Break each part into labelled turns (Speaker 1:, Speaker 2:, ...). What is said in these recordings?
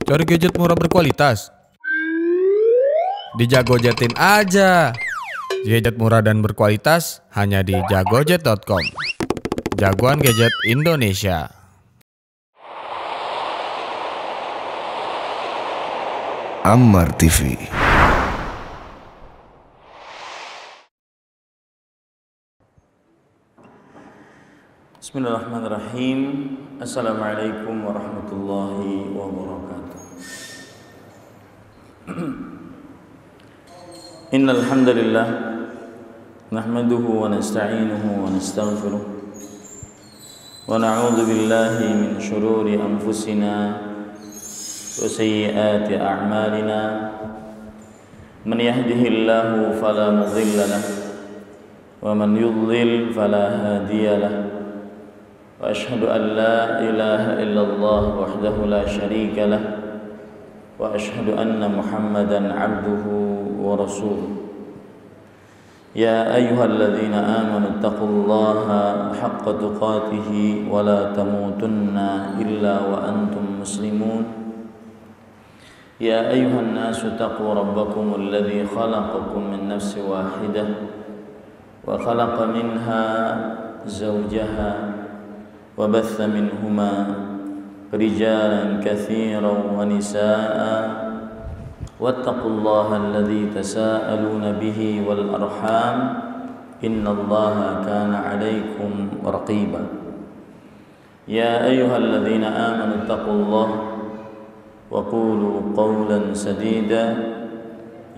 Speaker 1: Cari gadget murah berkualitas? Di Jagojetin aja. Gadget murah dan berkualitas hanya di jagojet.com. Jagoan gadget Indonesia.
Speaker 2: Ammar TV.
Speaker 3: Bismillahirrahmanirrahim. Assalamualaikum warahmatullahi wabarakatuh. Innal hamdalillah nahmaduhu wa nasta'inuhu wa nastaghfiruh wa na'udzu billahi min shururi anfusina wa sayyiati a'malina. Man yahdihillahu fala mudilla lahu wa man yudlil fala hadiya lahu. Wa ashhadu an la ilaha illallah wahdahu la syarika lah wa ashhadu anna Muhammadan abduhu wa rasuluh. Ya ayyuhalladzina amanu taqullaha haqqa tuqatih wa la tamutunna illa wa antum muslimun. Ya ayyuhan nasu taqu rabbakum alladzi khalaqakum min nafsin wahidah wa khalaqa minha zawjaha وبث منهما رجالا كثيرا ونساء واتقوا الله الذي تساءلون به والأرحام إن الله كان عليكم رقيبا. يا أيها الذين آمنوا اتقوا الله وقولوا قولا سديدا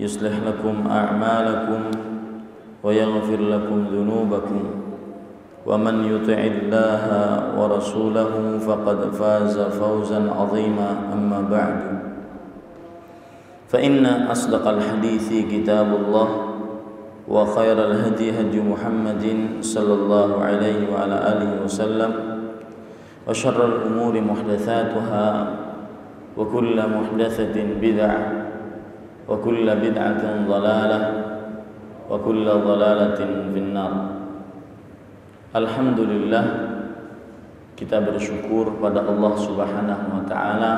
Speaker 3: يصلح لكم أعمالكم ويغفر لكم ذنوبكم ومن يطع الله ورسوله فقد فاز فوزا عظيما. أما بعد فإن أصدق الحديث كتاب الله وخير الهدي هدي محمد صلى الله عليه وعلى آله وسلم وشر الأمور محدثاتها وكل محدثة بدعة وكل بدعة ضلالة وكل ضلالة في النار. Alhamdulillah, kita bersyukur pada Allah Subhanahu wa taala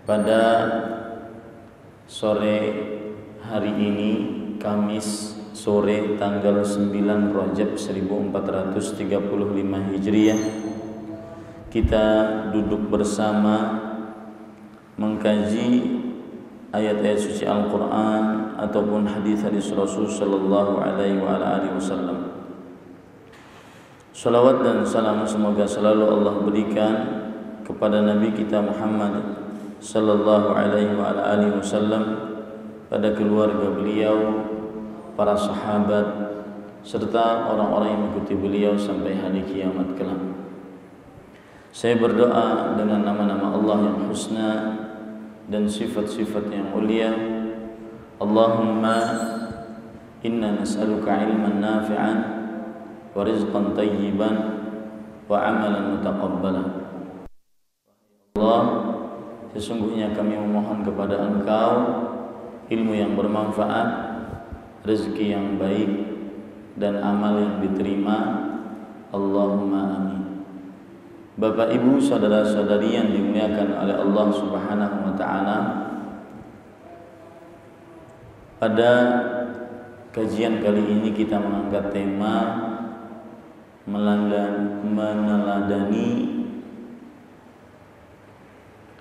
Speaker 3: pada sore hari ini, Kamis sore tanggal 9 Rajab 1435 Hijriah, kita duduk bersama mengkaji ayat-ayat suci Al-Qur'an ataupun hadis-hadis Rasul sallallahu alaihi wasallam. Salawat dan salam semoga selalu Allah berikan kepada Nabi kita Muhammad sallallahu alaihi wasallam, pada keluarga beliau, para sahabat, serta orang-orang yang mengikuti beliau sampai hari kiamat kelak. Saya berdoa dengan nama-nama Allah yang husna dan sifat-sifat yang mulia. Allahumma inna nas'aluka ilman nafi'an wa rizqan tayyiban wa amalan mutaqabbala. Allah, sesungguhnya kami memohon kepada Engkau ilmu yang bermanfaat, rezeki yang baik, dan amal yang diterima. Allahumma amin. Bapak Ibu, saudara-saudari yang dimuliakan oleh Allah Subhanahu wa taala, pada kajian kali ini kita mengangkat tema meneladani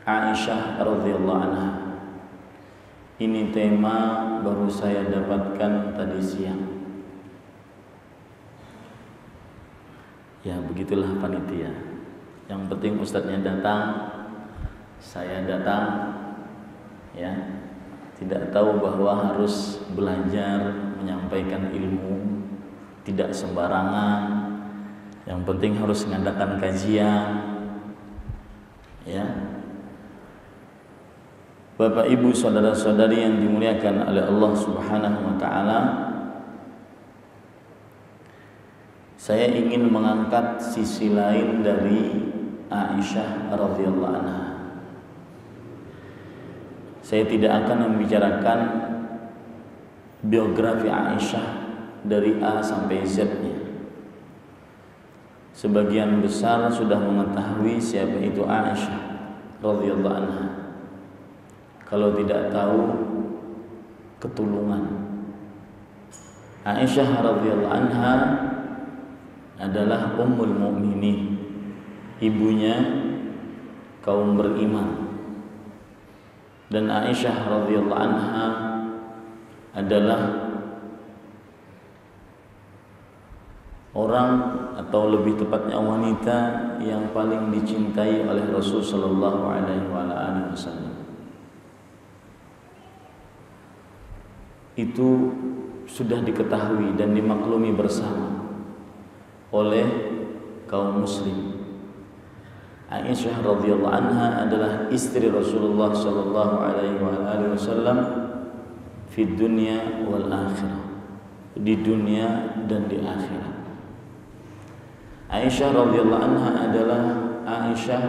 Speaker 3: Aisyah radhiyallahu anha. Ini tema baru saya dapatkan tadi siang. Ya, begitulah panitia. Yang penting ustadznya datang, saya datang, ya. Tidak tahu bahwa harus belajar menyampaikan ilmu, tidak sembarangan. Yang penting harus mengadakan kajian, ya. Bapak Ibu saudara-saudari yang dimuliakan oleh Allah Subhanahu wa taala, saya ingin mengangkat sisi lain dari Aisyah radhiyallahu anha. Saya tidak akan membicarakan biografi Aisyah dari A sampai Z-nya. Sebagian besar sudah mengetahui siapa itu Aisyah radhiyallahu anha. kalau tidak tahu ketulungan. Aisyah radhiyallahu anha adalah ummul mukminin, ibunya kaum beriman. Dan Aisyah radhiyallahu anha adalah orang, atau lebih tepatnya wanita yang paling dicintai oleh Rasul sallallahu alaihi wasallam. Itu sudah diketahui dan dimaklumi bersama oleh kaum muslim. Aisyah radhiyallahu anha adalah istri Rasulullah sallallahu alaihi wasallam di dunia wal akhirah, di dunia dan di akhirat. Aisyah radhiyallahu anha adalah Aisyah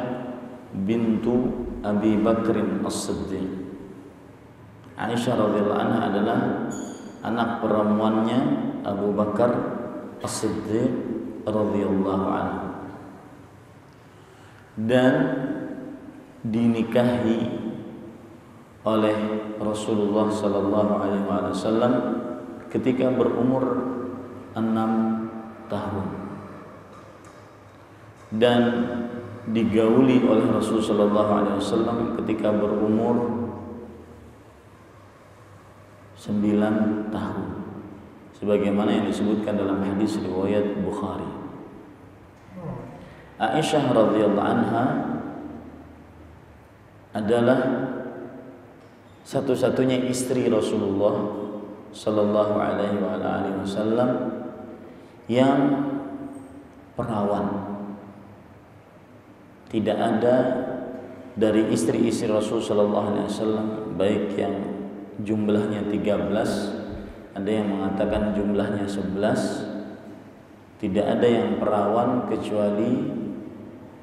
Speaker 3: bintu Abi Bakrin As-Siddiq. Aisyah radhiyallahu anha adalah anak perempuannya Abu Bakar As-Siddiq radhiyallahu anhu, dan dinikahi oleh Rasulullah sallallahu alaihi wasallam ketika berumur 6 tahun, dan digauli oleh Rasul sallallahu alaihi wasallam ketika berumur 9 tahun, sebagaimana yang disebutkan dalam hadis riwayat Bukhari. Aisyah radhiyallahu anha adalah satu-satunya istri Rasulullah sallallahu alaihi wasallam yang perawan. Tidak ada dari istri-istri Rasul sallallahu alaihi wasallam, baik yang jumlahnya 13, ada yang mengatakan jumlahnya 11, tidak ada yang perawan kecuali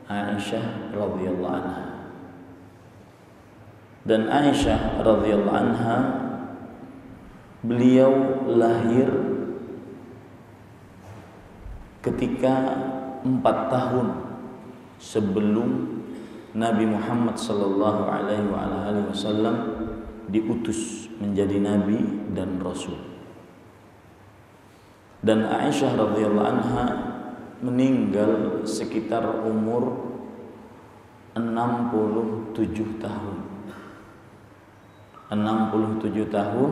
Speaker 3: Aisyah radhiyallahu anha. Dan Aisyah radhiyallahu anha, beliau lahir ketika 4 tahun sebelum Nabi Muhammad sallallahu alaihi wasallam diutus menjadi nabi dan rasul. Dan Aisyah radhiyallahu anha meninggal sekitar umur 67 tahun. 67 tahun,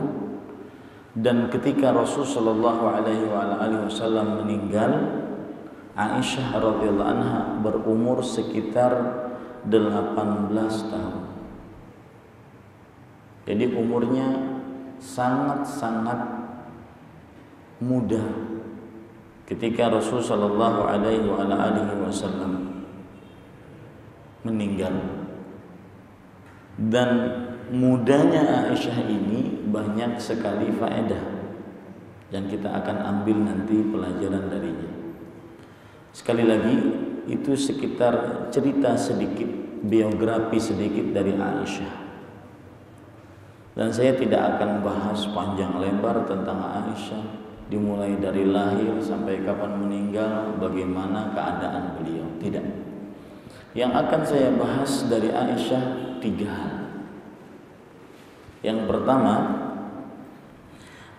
Speaker 3: dan ketika Rasul sallallahu alaihi wasallam meninggal, Aisyah radhiyallahu anha berumur sekitar 18 tahun. Jadi umurnya sangat-sangat muda ketika Rasul sallallahu alaihi wasallam meninggal. Dan mudanya Aisyah ini banyak sekali faedah dan kita akan ambil nanti pelajaran darinya. Sekali lagi, itu sekitar cerita sedikit, biografi sedikit dari Aisyah. Dan saya tidak akan bahas panjang lebar tentang Aisyah, dimulai dari lahir sampai kapan meninggal, bagaimana keadaan beliau. Tidak. Yang akan saya bahas dari Aisyah 3 hal. Yang pertama,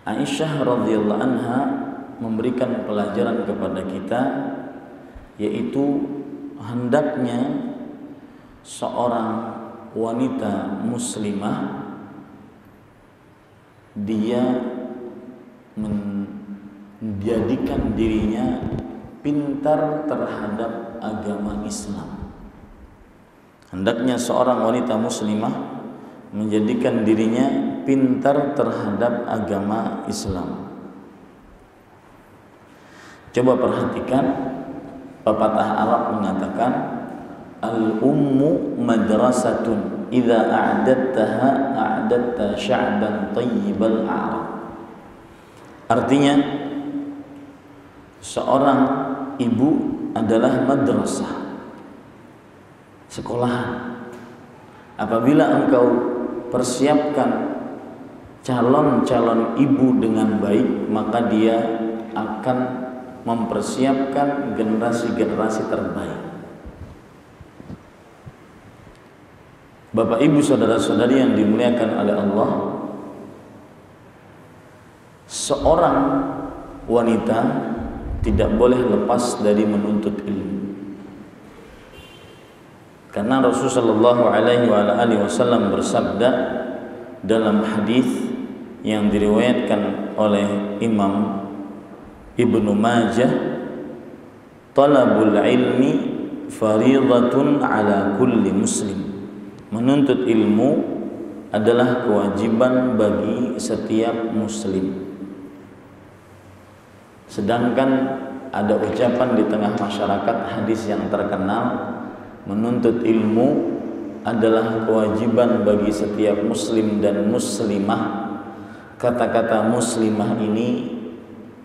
Speaker 3: Aisyah radhiyallahu anha memberikan pelajaran kepada kita, yaitu hendaknya seorang wanita muslimah dia menjadikan dirinya pintar terhadap agama Islam. Hendaknya seorang wanita muslimah menjadikan dirinya pintar terhadap agama Islam. Coba perhatikan, pepatah Arab mengatakan, al-ummu madrasatun idza a'dadtaha a'dadta sya'ban tayyibal a'rab. Artinya, seorang ibu adalah madrasah, sekolahan. Apabila engkau persiapkan calon-calon ibu dengan baik, maka dia akan mempersiapkan generasi-generasi terbaik. Bapak Ibu saudara-saudari yang dimuliakan oleh Allah, seorang wanita tidak boleh lepas dari menuntut ilmu. Karena Rasulullah SAW bersabda dalam hadis yang diriwayatkan oleh Imam Ibnu Majah, talabul ilmi fariidatun ala kulli muslim. Menuntut ilmu adalah kewajiban bagi setiap muslim. Sedangkan ada ucapan di tengah masyarakat, hadis yang terkenal, menuntut ilmu adalah kewajiban bagi setiap muslim dan muslimah. Kata-kata muslimah ini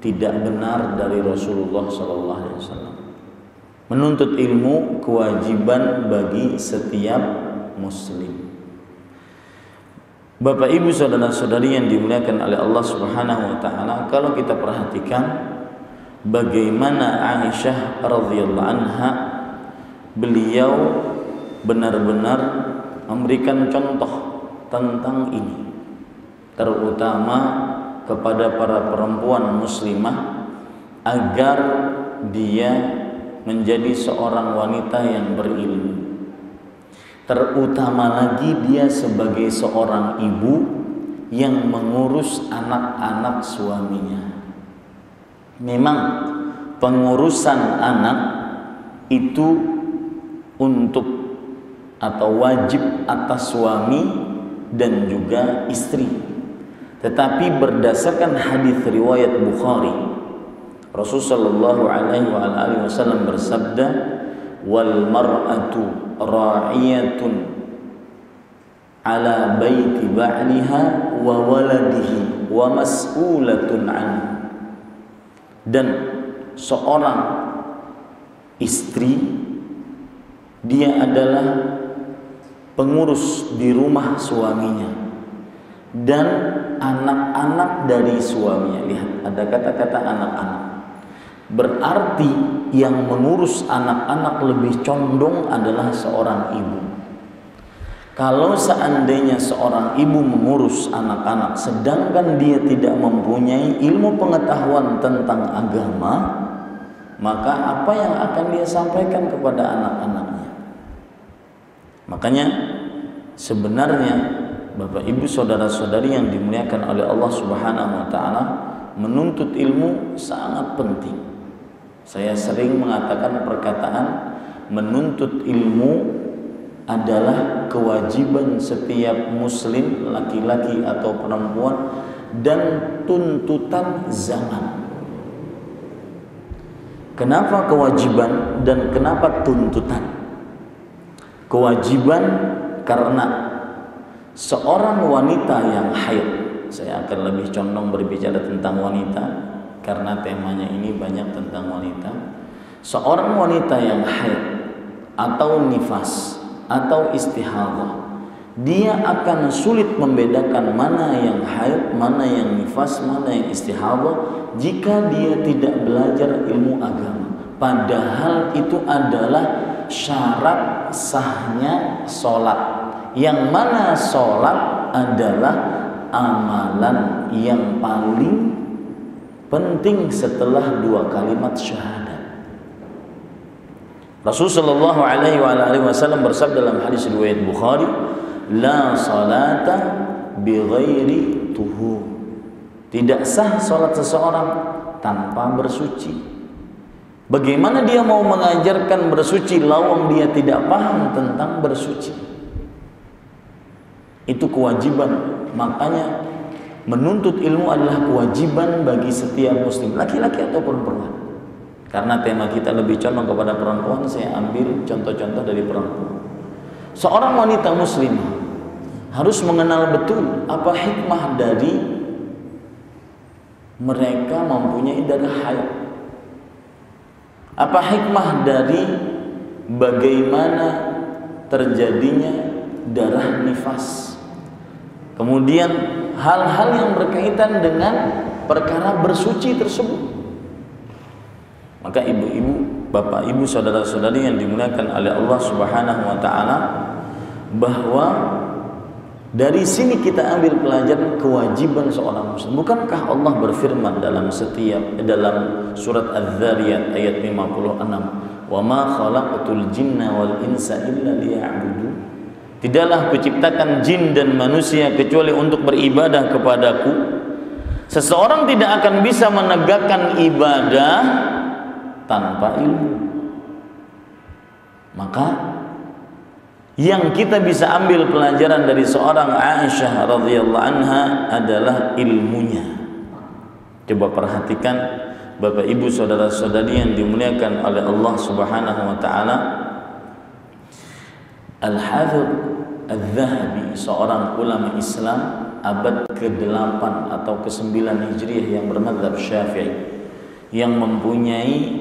Speaker 3: tidak benar dari Rasulullah SAW. Menuntut ilmu kewajiban bagi setiap muslim. Bapak Ibu saudara-saudari yang dimuliakan oleh Allah Subhanahu wa taala, kalau kita perhatikan bagaimana Aisyah radhiyallahu anha, beliau benar-benar memberikan contoh tentang ini, terutama kepada para perempuan muslimah agar dia menjadi seorang wanita yang berilmu. Terutama lagi dia sebagai seorang ibu yang mengurus anak-anak suaminya. Memang pengurusan anak itu untuk atau wajib atas suami dan juga istri. Tetapi berdasarkan hadis riwayat Bukhari, Rasulullah SAW bersabda, wal mar'atu ra'iyatun ala baiti ba'liha wa waladihi wa mas'ulatun anhu. Dan seorang istri, dia adalah pengurus di rumah suaminya dan anak-anak dari suaminya. Lihat, ada kata-kata anak-anak. Berarti yang mengurus anak-anak lebih condong adalah seorang ibu. Kalau seandainya seorang ibu mengurus anak-anak sedangkan dia tidak mempunyai ilmu pengetahuan tentang agama, maka apa yang akan dia sampaikan kepada anak-anaknya? Makanya sebenarnya Bapak Ibu saudara-saudari yang dimuliakan oleh Allah Subhanahu wa taala, menuntut ilmu sangat penting. Saya sering mengatakan perkataan menuntut ilmu adalah kewajiban setiap muslim, laki-laki atau perempuan, dan tuntutan zaman. Kenapa kewajiban dan kenapa tuntutan? Kewajiban karena seorang wanita yang haid, saya akan lebih condong berbicara tentang wanita karena temanya ini banyak tentang wanita. Seorang wanita yang haid atau nifas atau istihadah, dia akan sulit membedakan mana yang haid, mana yang nifas, mana yang istihadah jika dia tidak belajar ilmu agama. Padahal itu adalah syarat sahnya sholat, yang mana sholat adalah amalan yang paling penting setelah dua kalimat syahadat. Rasulullah SAW bersabda dalam hadis riwayat Bukhari, la salata bighairi tuhur. Tidak sah salat seseorang tanpa bersuci. Bagaimana dia mau mengajarkan bersuci lawang dia tidak paham tentang bersuci? Itu kewajiban. Makanya menuntut ilmu adalah kewajiban bagi setiap muslim, laki-laki ataupun perempuan. Karena tema kita lebih condong kepada perempuan, saya ambil contoh-contoh dari perempuan. Seorang wanita muslimah harus mengenal betul apa hikmah dari mereka mempunyai darah haid. Apa hikmah dari bagaimana terjadinya darah nifas. Kemudian hal-hal yang berkaitan dengan perkara bersuci tersebut. Maka ibu-ibu, bapak ibu, saudara-saudari yang dimuliakan oleh Allah Subhanahu wa taala, bahwa dari sini kita ambil pelajaran kewajiban seorang muslim. Bukankah Allah berfirman dalam surat Az-Zariyat ayat 56, "Wa ma khalaqatul jinna wal insa illa liya'budun." Tidaklah kuciptakan jin dan manusia kecuali untuk beribadah kepadaku. Seseorang tidak akan bisa menegakkan ibadah tanpa ilmu. Maka yang kita bisa ambil pelajaran dari seorang Aisyah radhiyallahu anha adalah ilmunya. Coba perhatikan Bapak Ibu saudara-saudari yang dimuliakan oleh Allah Subhanahu wa taala. Al-Hafidz Adz-Dzahabi, seorang ulama Islam abad ke-8 atau ke-9 Hijriah yang bermadzhab Syafi'i, yang mempunyai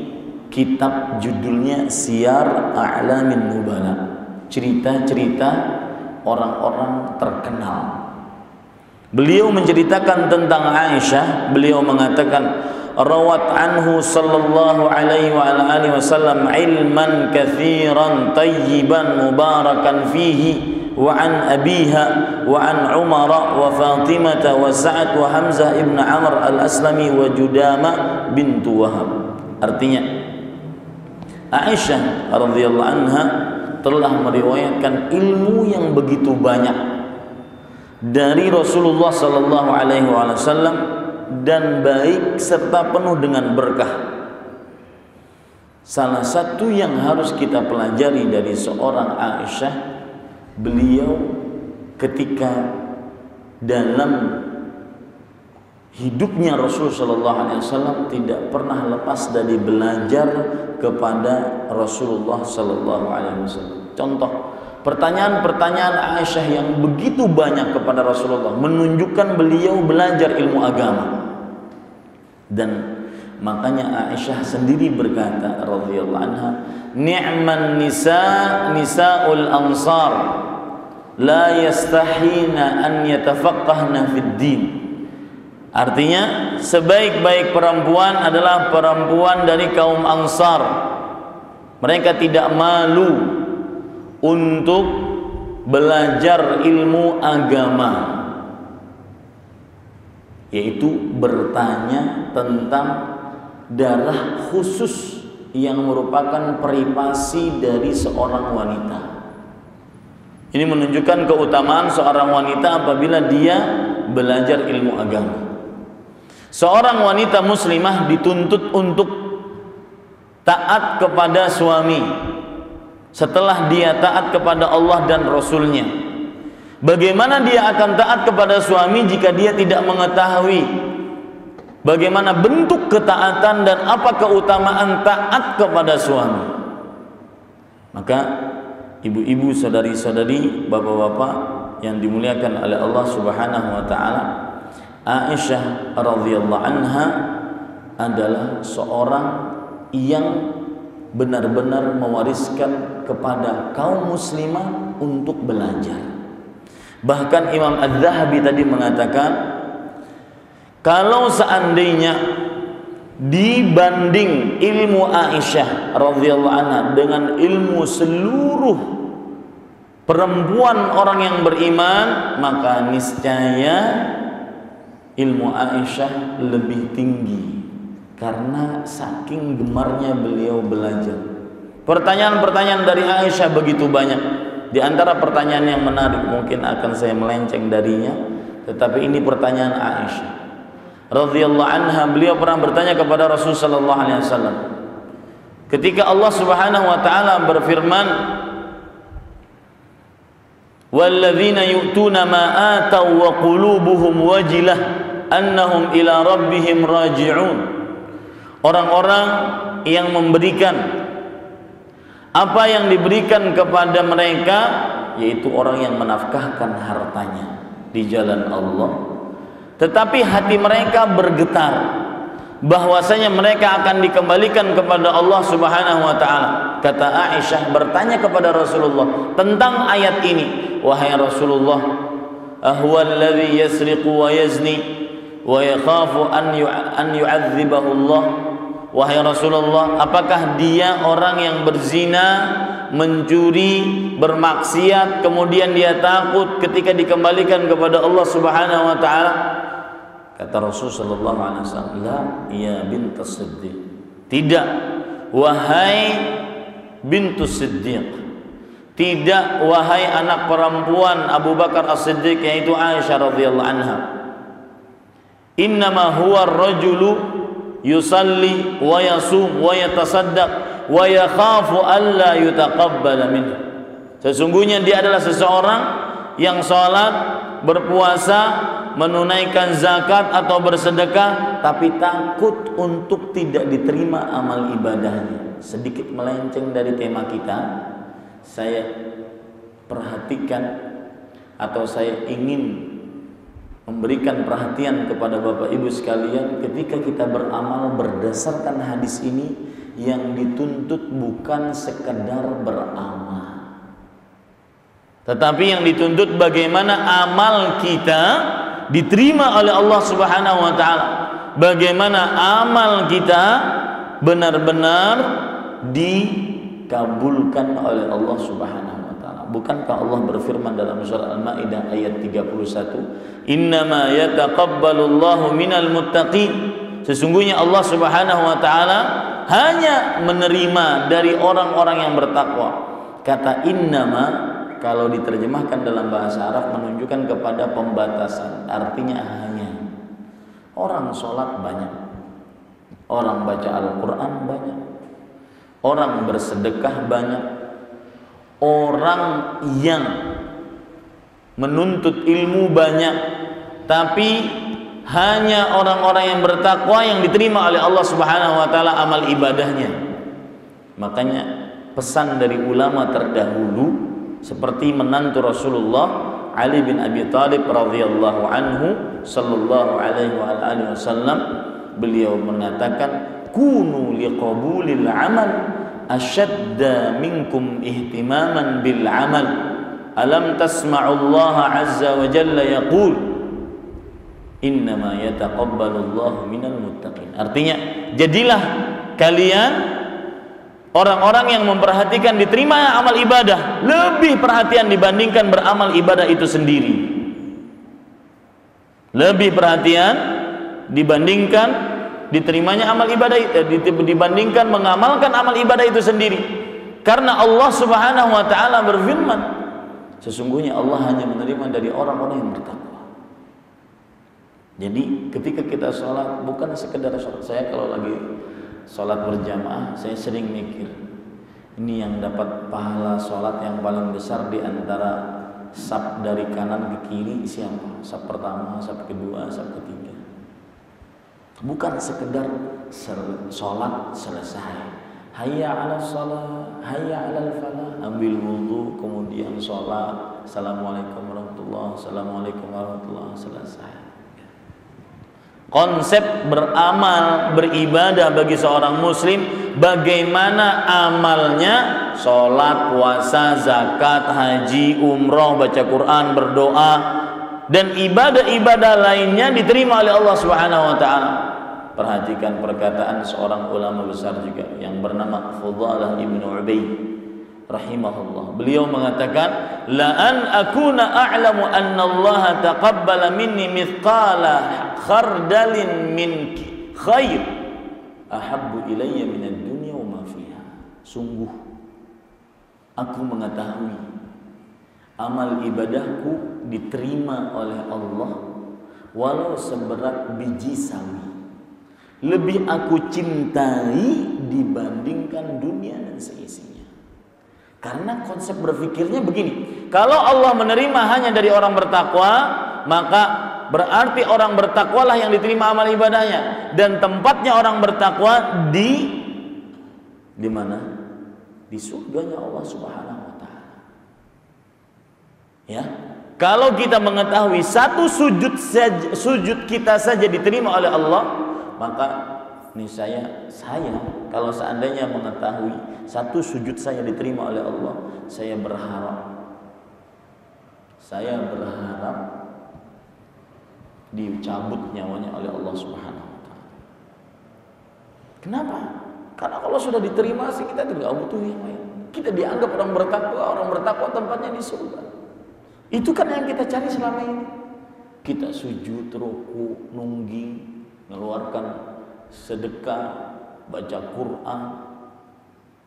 Speaker 3: kitab judulnya Siyar A'lamin Nubala, cerita-cerita orang-orang terkenal. Beliau menceritakan tentang Aisyah. Beliau mengatakan, rawat anhu sallallahu alaihi wa alihi wasallam ilman katsiran tayyiban mubarakan fihi wa an abiha wa an Umar wa Fatimah wa Sa'ad wa Hamzah ibn Amr al-Aslami wa Judama bintu Wahab. Artinya Aisyah radhiyallahu anha telah meriwayatkan ilmu yang begitu banyak dari Rasulullah sallallahu alaihi wasallam dan baik serta penuh dengan berkah. Salah satu yang harus kita pelajari dari seorang Aisyah, beliau ketika dalam hidupnya Rasul sallallahu alaihi wasallam tidak pernah lepas dari belajar kepada Rasulullah sallallahu alaihi wasallam. Contoh, pertanyaan-pertanyaan Aisyah yang begitu banyak kepada Rasulullah menunjukkan beliau belajar ilmu agama. Dan makanya Aisyah sendiri berkata radhiyallahu anha, "Ni'man nisaul ansar la yastahina an yatafaqqahna fid din." Artinya, sebaik-baik perempuan adalah perempuan dari kaum Ansar. Mereka tidak malu untuk belajar ilmu agama, yaitu bertanya tentang darah khusus yang merupakan privasi dari seorang wanita. Ini menunjukkan keutamaan seorang wanita apabila dia belajar ilmu agama. Seorang wanita muslimah dituntut untuk taat kepada suami setelah dia taat kepada Allah dan Rasulnya. Bagaimana dia akan taat kepada suami jika dia tidak mengetahui bagaimana bentuk ketaatan dan apa keutamaan taat kepada suami? Maka ibu-ibu, saudari-saudari, bapak-bapak yang dimuliakan oleh Allah Subhanahu wa taala, Aisyah radhiyallahu anha adalah seorang yang benar-benar mewariskan kepada kaum muslimah untuk belajar. Bahkan Imam Az-Zahabi tadi mengatakan, kalau seandainya dibanding ilmu Aisyah radhiyallahu anha dengan ilmu seluruh perempuan orang yang beriman, maka niscaya ilmu Aisyah lebih tinggi karena saking gemarnya beliau belajar. Pertanyaan-pertanyaan dari Aisyah begitu banyak. Di antara pertanyaan yang menarik, mungkin akan saya melenceng darinya, tetapi ini pertanyaan Aisyah radhiyallahu anha. Beliau pernah bertanya kepada Rasul sallallahu alaihi wasallam ketika Allah Subhanahu wa taala berfirman, "Walladzina yu'tuna ma ataw wa qulubuhum wajilah annahum ila rabbihim raji'un." Orang-orang yang memberikan apa yang diberikan kepada mereka, yaitu orang yang menafkahkan hartanya di jalan Allah, tetapi hati mereka bergetar bahwasanya mereka akan dikembalikan kepada Allah Subhanahu wa taala. Kata Aisyah bertanya kepada Rasulullah tentang ayat ini, "Wahai Rasulullah, ahwa alladhi yasriqu wa yazni wa yakhafu an yu'adzibahu Allah?" Wahai Rasulullah, apakah dia orang yang berzina mencuri, bermaksiat, kemudian dia takut ketika dikembalikan kepada Allah Subhanahu wa taala. Kata Rasul sallallahu alaihi wasallam, "La ya bintas Siddiq." Tidak, wahai bintus Siddiq. Tidak, wahai anak perempuan Abu Bakar As-Siddiq, yaitu Aisyah radhiyallahu anha. Innama huwa ar-rajulu yusalli wa yasum wa yatasaddaq wa yakhafu alla yutaqabbala minhu. Sesungguhnya dia adalah seseorang yang salat, berpuasa, menunaikan zakat atau bersedekah, tapi takut untuk tidak diterima amal ibadahnya. Sedikit melenceng dari tema kita, saya perhatikan atau saya ingin memberikan perhatian kepada Bapak Ibu sekalian, ketika kita beramal berdasarkan hadis ini, yang dituntut bukan sekedar beramal, tetapi yang dituntut bagaimana amal kita diterima oleh Allah Subhanahu wa taala. Bagaimana amal kita benar-benar dikabulkan oleh Allah Subhanahu wa taala. Bukankah Allah berfirman dalam surah Al-Maidah ayat 31, "Innama yataqabbalullahu minal muttaqin." Sesungguhnya Allah Subhanahu wa taala hanya menerima dari orang-orang yang bertakwa. Kata innama kalau diterjemahkan dalam bahasa Arab menunjukkan kepada pembatasan, artinya hanya. Orang sholat banyak, orang baca Al-Quran banyak, orang bersedekah banyak, orang yang menuntut ilmu banyak, tapi hanya orang-orang yang bertakwa yang diterima oleh Allah Subhanahu wa taala amal ibadahnya. Makanya pesan dari ulama terdahulu seperti menantu Rasulullah Ali bin Abi Thalib radhiyallahu anhu sallallahu alaihi wa alihi wasallam, beliau mengatakan, "Kunu liqabulil amal ashadda minkum ihtimaman bil amal. Alam tasma'u Allah azza wa jalla yaqul, innama yataqabbalullahu minal muttaqin." Artinya, jadilah kalian orang-orang yang memperhatikan diterima amal ibadah, lebih perhatian dibandingkan beramal ibadah itu sendiri. Lebih perhatian dibandingkan diterimanya amal ibadah dibandingkan mengamalkan amal ibadah itu sendiri. Karena Allah Subhanahu wa taala berfirman, sesungguhnya Allah hanya menerima dari orang-orang yang bertakwa. Jadi ketika kita sholat, bukan sekedar sholat. Saya kalau lagi sholat berjamaah, saya sering mikir, ini yang dapat pahala sholat yang paling besar di antara saf dari kanan ke kiri siapa? Saf pertama, saf kedua, saf ketiga. Bukan sekedar sholat selesai, hayya ala sholat, hayya ala falah, ambil wudhu, kemudian sholat, assalamualaikum warahmatullahi, assalamualaikum warahmatullahi, selesai. Konsep beramal, beribadah bagi seorang muslim, bagaimana amalnya, sholat, puasa, zakat, haji, umroh, baca Quran, berdoa, dan ibadah-ibadah lainnya diterima oleh Allah Subhanahu wa taala. Perhatikan perkataan seorang ulama besar juga yang bernama Fudhalah ibnu Ubaid rahimahullah. Beliau mengatakan, la an akuna a'lamu anna Allah taqabbala minni mithqala khardalin min khair ahabbu ilayya min ad-dunya wa ma fiha. Sungguh aku mengetahui amal ibadahku diterima oleh Allah walau seberat biji sawi, lebih aku cintai dibandingkan dunia dan seisinya. Karena konsep berpikirnya begini, kalau Allah menerima hanya dari orang bertakwa, maka berarti orang bertakwalah yang diterima amal ibadahnya, dan tempatnya orang bertakwa di mana? Di surganya Allah Subhanahu wa taala. Ya. Kalau kita mengetahui satu sujud kita saja diterima oleh Allah, maka niscaya saya kalau seandainya mengetahui satu sujud saya diterima oleh Allah, saya berharap dicabut nyawanya oleh Allah Subhanahu wa taala. Kenapa? Karena kalau sudah diterima sih kita tidak butuh yang lain. Kita dianggap orang bertakwa tempatnya di surga. Itu kan yang kita cari selama ini. Kita sujud, ruku, nungging, mengeluarkan sedekah, baca Quran,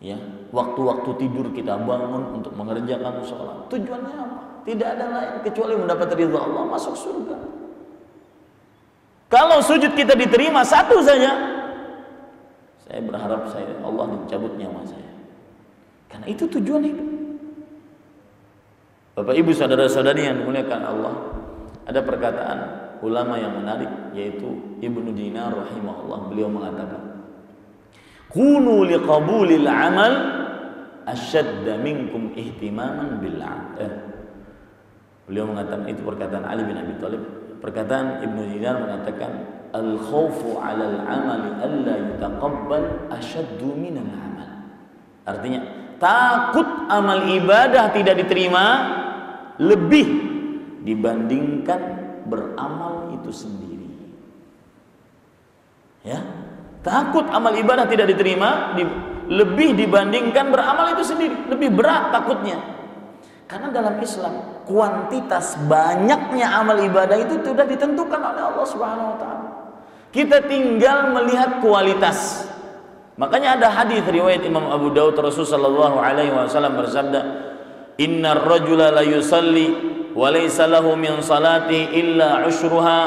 Speaker 3: ya. Waktu-waktu tidur kita bangun untuk mengerjakan sholat. Tujuannya apa? Tidak ada lain kecuali mendapat ridha Allah, masuk surga. Kalau sujud kita diterima satu saja, saya berharap Allah dicabut nyawa saya. Karena itu tujuan hidup. Bapak Ibu saudara-saudari yang dimuliakan Allah, ada perkataan ulama yang menarik, yaitu Ibnu Dinar rahimahullah. Beliau mengatakan, kunu liqabulil amal asyadda minkum ihtimaman bil amal. Beliau mengatakan, itu perkataan Ali bin Abi Thalib. Perkataan Ibnu Dinar mengatakan, al khawfu 'alal amali alla yutaqabbal asyaddu minal amal. Artinya, takut amal ibadah tidak diterima lebih dibandingkan beramal itu sendiri. Ya, takut amal ibadah tidak diterima lebih dibandingkan beramal itu sendiri, lebih berat takutnya. Karena dalam Islam kuantitas banyaknya amal ibadah itu sudah ditentukan oleh Allah Subhanahu wa taala. Kita tinggal melihat kualitas. Makanya ada hadis riwayat Imam Abu Daud, Rasulullah sallallahu alaihi wasallam bersabda, "Innar rajula la yusalli wa laysa lahu min salati illa ushruha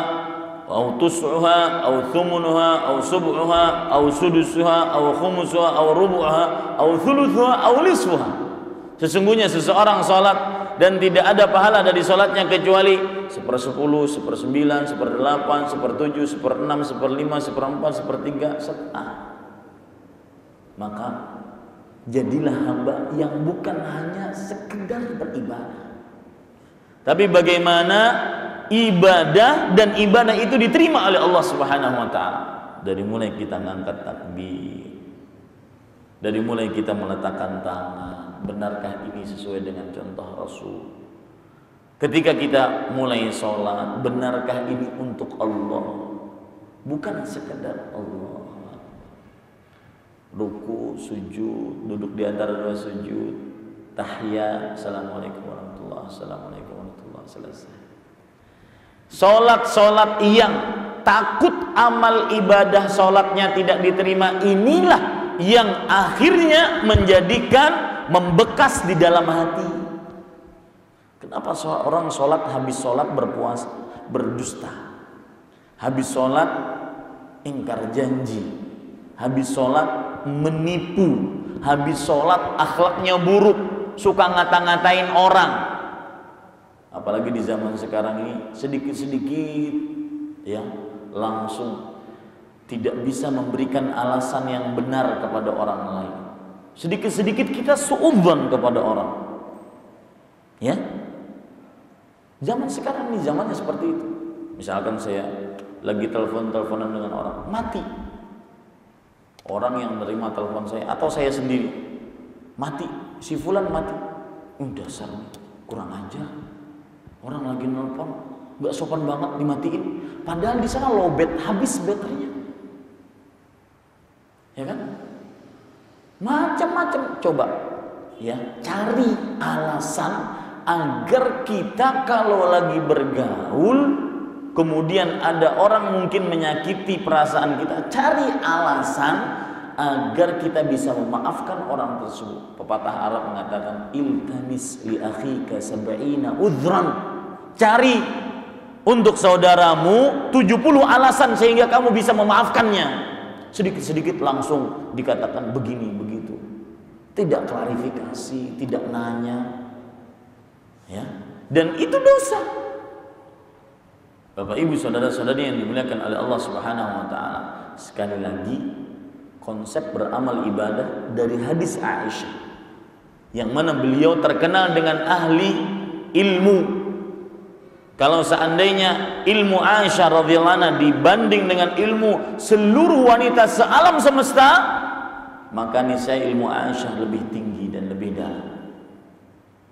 Speaker 3: aw tus'uha aw thumunuha aw sub'uha aw sudusuha aw khumusuha aw rubu'ha aw thuluthuha aw nisfuha." Sesungguhnya seseorang salat dan tidak ada pahala dari salatnya kecuali 1/10, 1/9, 1/8, 1/7, 1/6, 1/5, 1/4, 1/3, setengah. Maka jadilah hamba yang bukan hanya sekedar beribadah, tapi bagaimana ibadah dan ibadah itu diterima oleh Allah Subhanahu wa taala. Dari mulai kita ngangkat takbir, dari mulai kita meletakkan tangan, benarkah ini sesuai dengan contoh Rasul? Ketika kita mulai sholat, benarkah ini untuk Allah, bukan sekedar Allah? Ruku, sujud, duduk di antara dua sujud, tahiyat, assalamualaikum warahmatullahi wabarakatuh, assalamualaikum warahmatullahi wabarakatuh, selesai. Sholat yang takut amal ibadah sholatnya tidak diterima, inilah yang akhirnya menjadikan membekas di dalam hati. Kenapa orang sholat, habis sholat berpuasa, berdusta, habis sholat ingkar janji, habis sholat menipu, habis sholat akhlaknya buruk, suka ngata-ngatain orang. Apalagi di zaman sekarang ini, sedikit-sedikit ya langsung tidak bisa memberikan alasan yang benar kepada orang lain. Sedikit-sedikit kita suudzon kepada orang. Ya, zaman sekarang ini zamannya seperti itu. Misalkan saya lagi teleponan dengan orang, mati. Orang yang menerima telepon saya atau saya sendiri mati, si fulan mati. Dasar nih, kurang ajar. Orang lagi nelpon, nggak sopan banget dimatiin. Padahal di sana lowbat, habis baterainya. Ya kan? Macam-macam, coba ya cari alasan agar kita kalau lagi bergaul, kemudian ada orang mungkin menyakiti perasaan kita, cari alasan agar kita bisa memaafkan orang tersebut. Pepatah Arab mengatakan, iltamis li akhika sab'ina udhran. Cari untuk saudaramu 70 alasan sehingga kamu bisa memaafkannya. Sedikit-sedikit langsung dikatakan begini begitu, tidak klarifikasi, tidak nanya, ya, dan itu dosa. Bapak Ibu saudara-saudari yang dimuliakan oleh Allah Subhanahu wa taala, sekali lagi konsep beramal ibadah dari hadis Aisyah, yang mana beliau terkenal dengan ahli ilmu. Kalau seandainya ilmu Aisyah radhiyallahu anha dibanding dengan ilmu seluruh wanita sealam semesta, maka niscaya ilmu Aisyah lebih tinggi dan lebih dalam.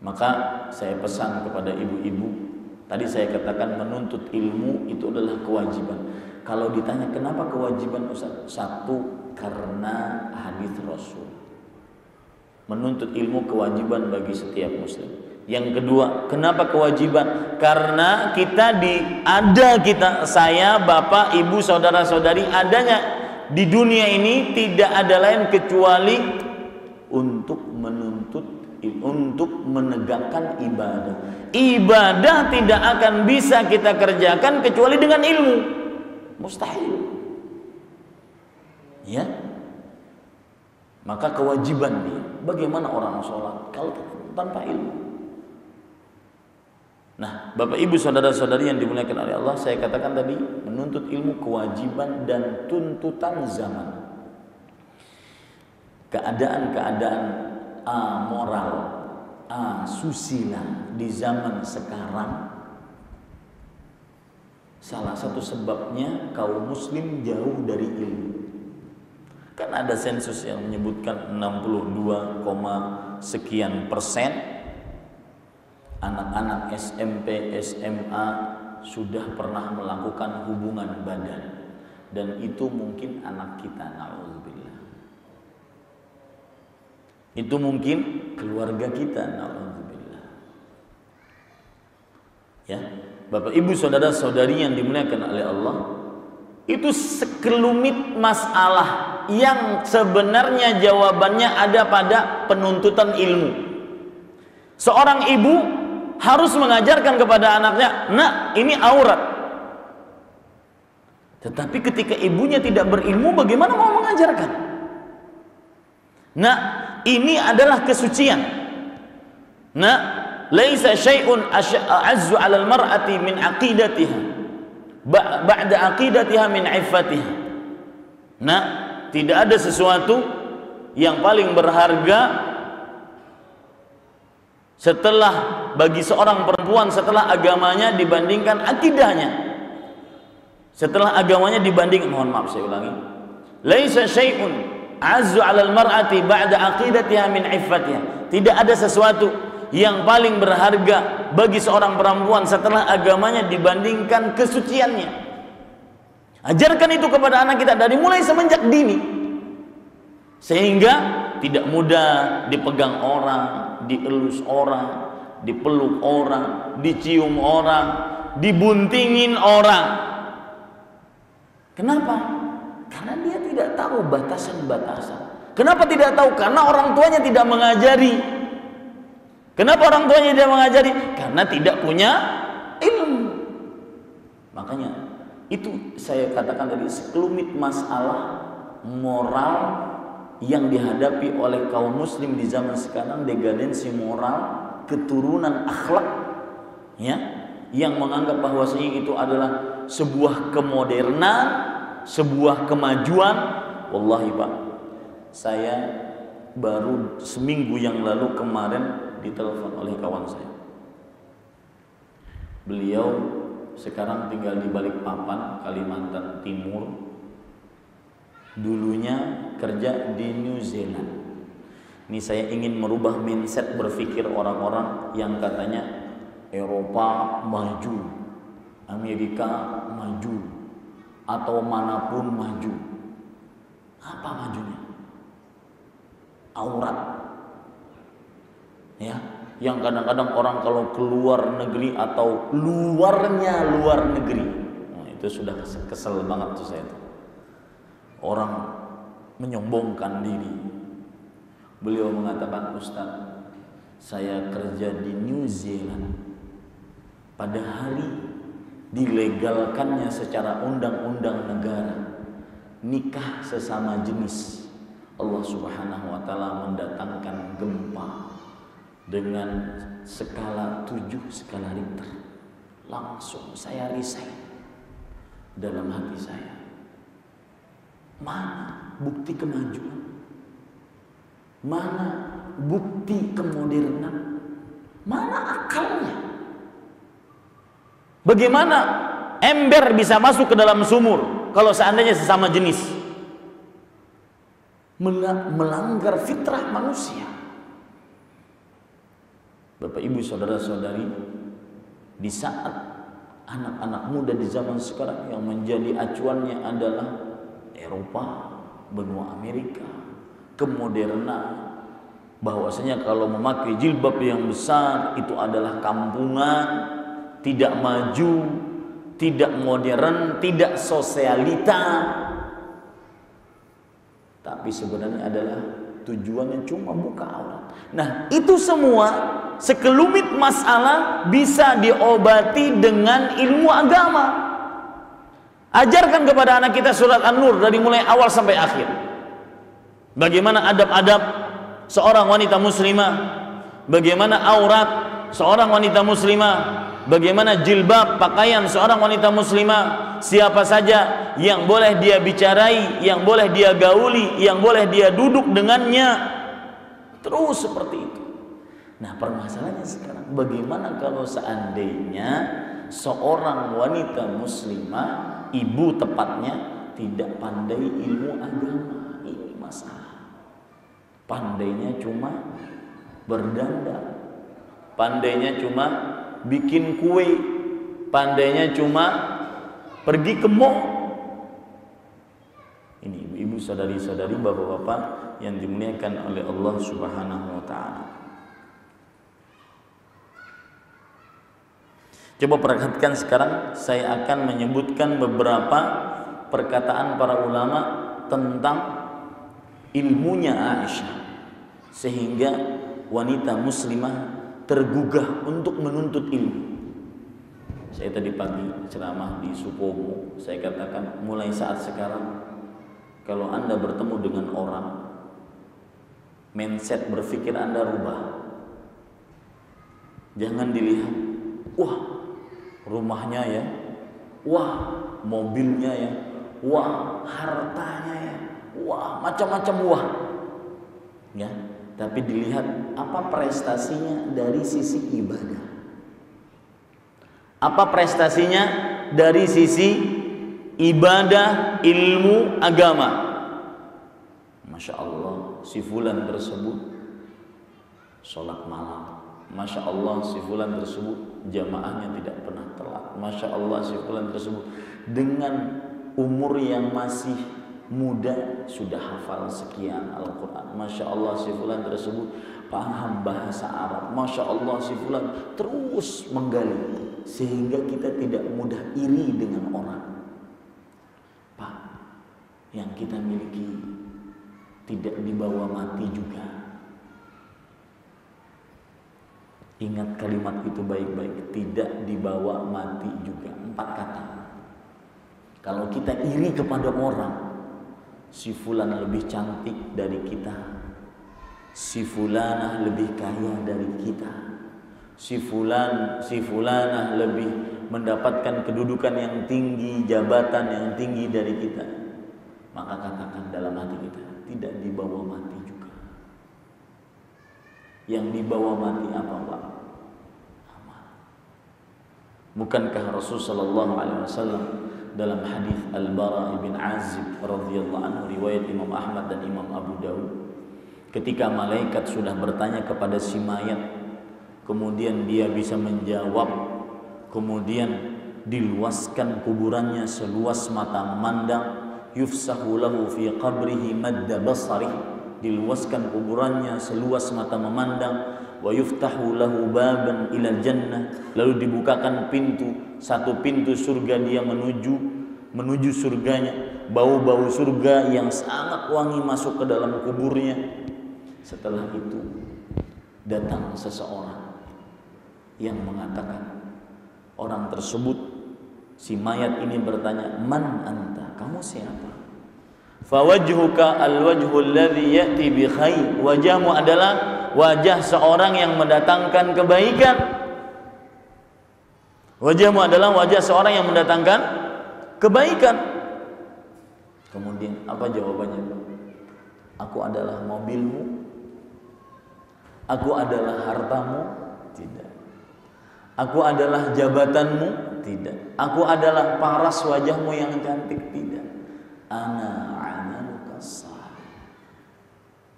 Speaker 3: Maka saya pesan kepada ibu-ibu, tadi saya katakan menuntut ilmu itu adalah kewajiban. Kalau ditanya kenapa kewajiban Ustaz? Satu, karena hadis Rasul. Menuntut ilmu kewajiban bagi setiap muslim. Yang kedua, kenapa kewajiban? Karena saya, bapak, ibu, saudara-saudari adanya di dunia ini tidak ada lain kecuali untuk menegakkan ibadah. Ibadah tidak akan bisa kita kerjakan kecuali dengan ilmu. Mustahil. Ya. Maka kewajiban dia. Bagaimana orang sholat kalau tanpa ilmu? Nah, Bapak Ibu saudara-saudari yang dimuliakan oleh Allah, saya katakan tadi menuntut ilmu kewajiban dan tuntutan zaman. Keadaan-keadaan moral, susila di zaman sekarang, salah satu sebabnya kaum muslim jauh dari ilmu. Kan ada sensus yang menyebutkan 62,sekian% anak-anak SMP, SMA sudah pernah melakukan hubungan badan, dan itu mungkin anak kita, na'udzubillah. Itu mungkin keluarga kita, na'udzubillah. Ya, Bapak Ibu saudara-saudari yang dimuliakan oleh Allah, itu sekelumit masalah yang sebenarnya jawabannya ada pada penuntutan ilmu. Seorang ibu harus mengajarkan kepada anaknya, "Nak, ini aurat." Tetapi ketika ibunya tidak berilmu, bagaimana mau mengajarkan? "Nak, ini adalah kesucian." "Nak, laisa syai'un a'azzu 'alal mar'ati min 'aqidatiha ba'da 'aqidatiha min 'iffatiha." Nah, tidak ada sesuatu yang paling berharga bagi seorang perempuan setelah agamanya dibandingkan akidahnya. Setelah agamanya dibanding, mohon maaf saya ulangi. Laisa syai'un azzu 'alal mar'ati ba'da aqidatiha min 'iffatiha. Tidak ada sesuatu yang paling berharga bagi seorang perempuan setelah agamanya dibandingkan kesuciannya. Ajarkan itu kepada anak kita dari mulai semenjak dini, sehingga tidak mudah dipegang orang, dielus orang, dipeluk orang, dicium orang, dibuntingin orang. Kenapa? Karena dia tidak tahu batasan-batasan. Kenapa tidak tahu? Karena orang tuanya tidak mengajari. Kenapa orang tuanya tidak mengajari? Karena tidak punya ilmu. Makanya itu saya katakan tadi sekelumit masalah moral yang dihadapi oleh kaum muslim di zaman sekarang, degadensi moral, keturunan akhlak, ya, yang menganggap bahwasanya itu adalah sebuah kemodernan, sebuah kemajuan. Wallahi Pak, saya baru seminggu yang lalu kemarin ditelepon oleh kawan saya. Beliau sekarang tinggal di Balikpapan, Kalimantan Timur. Dulunya kerja di New Zealand. Ini saya ingin merubah mindset berpikir orang-orang yang katanya Eropa maju, Amerika maju, atau manapun maju. Apa majunya? Aurat. Ya, yang kadang-kadang orang kalau keluar negeri atau luarnya luar negeri, nah, itu sudah kesel banget tuh saya tuh. Orang menyombongkan diri. Beliau mengatakan, "Ustaz, saya kerja di New Zealand. Pada hari dilegalkannya secara undang-undang negara nikah sesama jenis, Allah Subhanahu wa taala mendatangkan gempa dengan skala 7 skala Richter. Langsung saya resign dalam hati saya. Mana bukti kemajuan? Mana bukti kemodernan? Mana akalnya? Bagaimana ember bisa masuk ke dalam sumur kalau seandainya sesama jenis? Melanggar fitrah manusia. Bapak Ibu saudara-saudari, di saat anak-anak muda di zaman sekarang yang menjadi acuannya adalah Eropa, benua Amerika, kemodernan, bahwasanya kalau memakai jilbab yang besar itu adalah kampungan, tidak maju, tidak modern, tidak sosialita. Tapi sebenarnya adalah tujuannya cuma buka aurat. Nah, itu semua sekelumit masalah bisa diobati dengan ilmu agama. Ajarkan kepada anak kita surat An-Nur dari mulai awal sampai akhir. Bagaimana adab-adab seorang wanita muslimah, bagaimana aurat seorang wanita muslimah, bagaimana jilbab pakaian seorang wanita muslimah, siapa saja yang boleh dia bicarai, yang boleh dia gauli, yang boleh dia duduk dengannya, terus seperti itu. Nah, permasalahannya sekarang bagaimana kalau seandainya seorang wanita muslimah, ibu tepatnya, tidak pandai ilmu agama. Ini masalah. Pandainya cuma berdandan, pandainya cuma bikin kue, pandainya cuma pergi ke mall. Ini ibu-ibu, saudari-saudari, bapak-bapak yang dimuliakan oleh Allah Subhanahu wa taala. Coba perhatikan sekarang, saya akan menyebutkan beberapa perkataan para ulama tentang ilmunya Aisyah, sehingga wanita muslimah tergugah untuk menuntut ilmu. Saya tadi pagi ceramah di Supomo, saya katakan mulai saat sekarang kalau Anda bertemu dengan orang, mindset berpikir Anda rubah. Jangan dilihat, wah rumahnya ya, wah mobilnya ya, wah hartanya ya, wah macam-macam wah, ya. Tapi dilihat apa prestasinya dari sisi ibadah, apa prestasinya dari sisi ibadah, ilmu agama. Masya Allah, si fulan tersebut sholat malam. Masya Allah, si fulan tersebut jamaahnya tidak pernah telat. Masya Allah, si fulan tersebut dengan umur yang masih muda sudah hafal sekian Al-Quran. Masya Allah, si fulan tersebut paham bahasa Arab. Masya Allah, si fulan terus menggali sehingga kita tidak mudah iri dengan orang. Pak, yang kita miliki tidak dibawa mati juga. Ingat kalimat itu baik-baik, tidak dibawa mati juga. 4 kata. Kalau kita iri kepada orang, si fulan lebih cantik dari kita, si fulanah lebih kaya dari kita, si fulanah lebih mendapatkan kedudukan yang tinggi, jabatan yang tinggi dari kita, maka katakan dalam hati kita, tidak dibawa mati juga. Yang dibawa mati apa, Pak? Amal. Bukankah Rasulullah SAW dalam hadis Al-Bara bin Azib radhiyallahu anhu, riwayat Imam Ahmad dan Imam Abu Dawud, ketika malaikat sudah bertanya kepada si mayat, kemudian dia bisa menjawab, kemudian diluaskan kuburannya seluas mata memandang, yufsahu lahu fi qabrihi madda basari, diluaskan kuburannya seluas mata memandang, wa yuftahu lahu baban ilal jannah, lalu dibukakan satu pintu surga, dia menuju surganya, bau-bau surga yang sangat wangi masuk ke dalam kuburnya. Setelah itu datang seseorang yang mengatakan, orang tersebut, si mayat ini bertanya, man anta, kamu siapa? Fawajhuka alwajhul ladzi ya'ti bi khair, wajahmu adalah wajah seorang yang mendatangkan kebaikan. Wajahmu adalah wajah seorang yang mendatangkan kebaikan. Kemudian apa jawabannya? Aku adalah mobilmu, aku adalah hartamu? Tidak. Aku adalah jabatanmu? Tidak. Aku adalah paras wajahmu yang cantik? Tidak. Ana amaluka salih.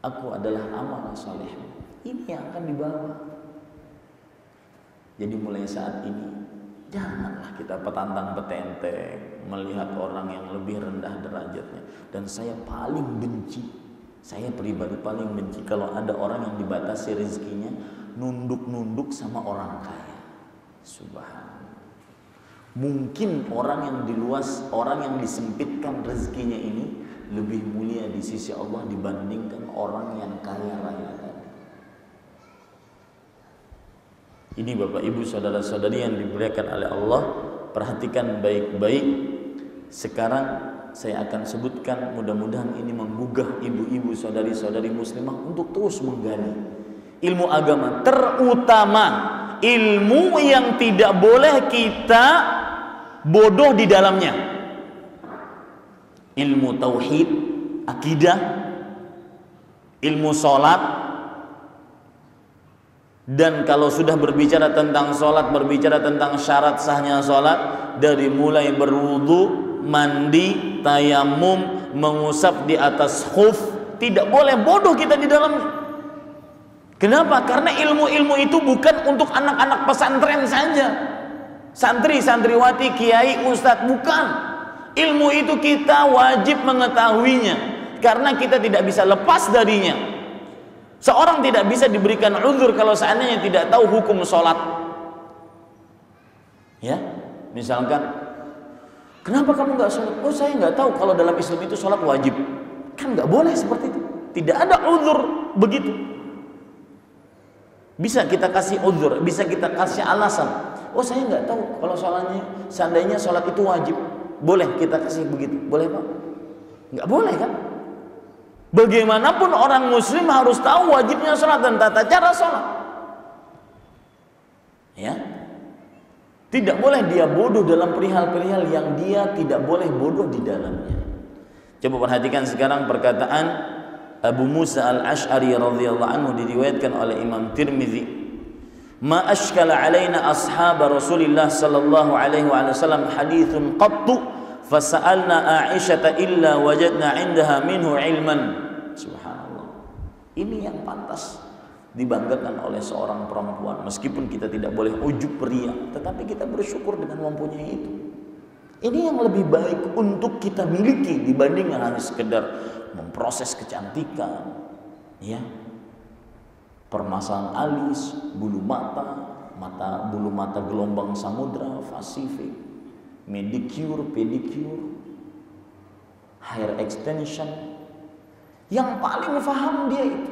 Speaker 3: Aku adalah amal salehmu. Ini yang akan dibawa. Jadi mulai saat ini janganlah kita petantang-petenteng melihat orang yang lebih rendah derajatnya. Dan saya paling benci Saya pribadi paling benci kalau ada orang yang dibatasi rezekinya nunduk-nunduk sama orang kaya. Subhanallah. Mungkin orang yang diluas, orang yang disempitkan rezekinya ini lebih mulia di sisi Allah dibandingkan orang yang kaya raya tadi. Ini Bapak Ibu saudara-saudari yang dimuliakan oleh Allah, perhatikan baik-baik. Sekarang saya akan sebutkan, mudah-mudahan ini menggugah ibu-ibu saudari-saudari muslimah untuk terus menggali ilmu agama, terutama ilmu yang tidak boleh kita bodoh di dalamnya. Ilmu tauhid, akidah, ilmu sholat. Dan kalau sudah berbicara tentang sholat, berbicara tentang syarat sahnya sholat, dari mulai berwudu, mandi, tayamum, mengusap di atas khuf, tidak boleh bodoh kita di dalamnya. Kenapa? Karena ilmu-ilmu itu bukan untuk anak-anak pesantren saja, santri, santriwati, kiai, ustadz, bukan. Ilmu itu kita wajib mengetahuinya, karena kita tidak bisa lepas darinya. Seorang tidak bisa diberikan uzur kalau seandainya tidak tahu hukum sholat. Ya, misalkan, kenapa kamu nggak sholat? Oh, saya nggak tahu kalau dalam Islam itu sholat wajib. Kan nggak boleh seperti itu. Tidak ada uzur begitu. Bisa kita kasih uzur, bisa kita kasih alasan. Oh, saya nggak tahu kalau sholatnya, seandainya sholat itu wajib. Boleh kita kasih begitu? Boleh Pak? Nggak boleh kan? Bagaimanapun orang muslim harus tahu wajibnya sholat dan tata cara sholat. Ya, tidak boleh dia bodoh dalam perihal-perihal yang dia tidak boleh bodoh di dalamnya. Coba perhatikan sekarang perkataan Abu Musa al-Ash'ari radhiyallahu anhu, diriwayatkan oleh Imam Tirmidzi. Ma ashkala alaina ashab Rasulillah sallallahu alaihi wasallam hadithun qattu fasa'alna Aisyah illa wajadna 'indaha minhu ilman. Subhanallah. Ini yang pantas dibanggakan oleh seorang perempuan. Meskipun kita tidak boleh ujub ria, tetapi kita bersyukur dengan mempunyai itu. Ini yang lebih baik untuk kita miliki dibandingkan hanya sekedar memproses kecantikan, ya, permasalahan alis, bulu mata gelombang samudra, Pasifik, medicure, pedicure, hair extension. Yang paling paham dia itu.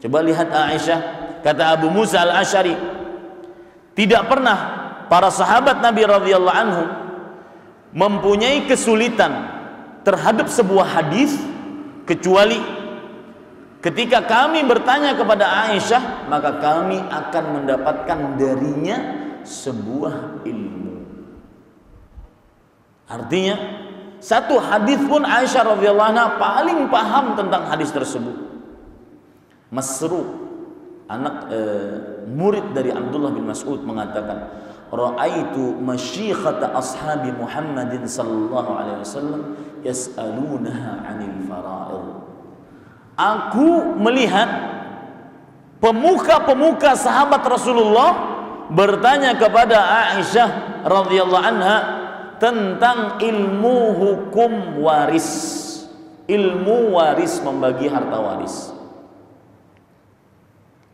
Speaker 3: Coba lihat Aisyah, kata Abu Musa al-Ash'ari, tidak pernah para sahabat Nabi radhiyallahu anhu mempunyai kesulitan terhadap sebuah hadis kecuali ketika kami bertanya kepada Aisyah, maka kami akan mendapatkan darinya sebuah ilmu. Artinya, satu hadis pun Aisyah radhiyallahu anha paling paham tentang hadis tersebut. Masruq, anak murid dari Abdullah bin Mas'ud, mengatakan, ra'aitu masyikhata ashabi Muhammadin sallallahu alaihi wasallam yas'alunaha 'anil fara'id. Aku melihat pemuka-pemuka sahabat Rasulullah bertanya kepada Aisyah radhiyallahu anha tentang ilmu hukum waris, ilmu waris, membagi harta waris.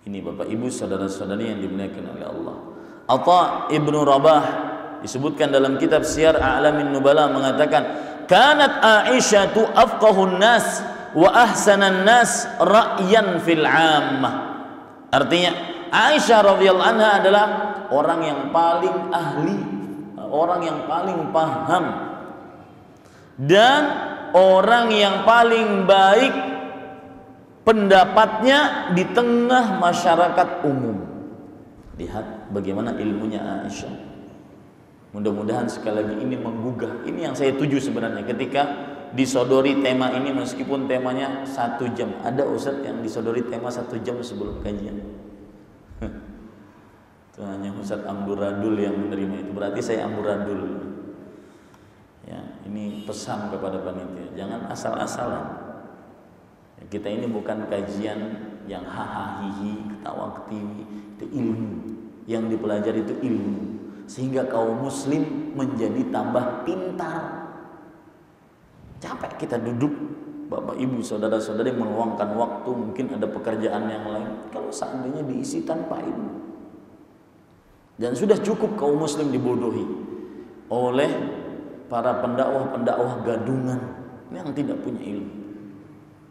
Speaker 3: Ini Bapak Ibu saudara-saudari yang dimuliakan oleh Allah. Atha ibnu Rabah disebutkan dalam kitab Siyar A'lamin Nubala mengatakan, kanat Aisyatu afqahun nas wa ahsanan nas ra'yan fil 'ammah. Artinya Aisyah radhiyallahu anha adalah orang yang paling ahli, orang yang paling paham, dan orang yang paling baik pendapatnya di tengah masyarakat umum. Lihat bagaimana ilmunya Aisyah. Mudah-mudahan sekali lagi ini menggugah. Ini yang saya tuju sebenarnya ketika disodori tema ini, meskipun temanya 1 jam. Ada ustadz yang disodori tema 1 jam sebelum kajian. Itu hanya Ustadz Amburadul yang menerima itu. Berarti saya Amburadul. Ya, ini pesan kepada panitia, jangan asal-asalan. Ya, kita ini bukan kajian yang hahaha ketawa ketiwi. Itu ilmu. Yang dipelajari itu ilmu, sehingga kaum muslim menjadi tambah pintar. Capek kita duduk Bapak Ibu, saudara-saudari meluangkan waktu, mungkin ada pekerjaan yang lain, kalau seandainya diisi tanpa ilmu. Dan sudah cukup kaum muslim dibodohi oleh para pendakwah-pendakwah gadungan yang tidak punya ilmu,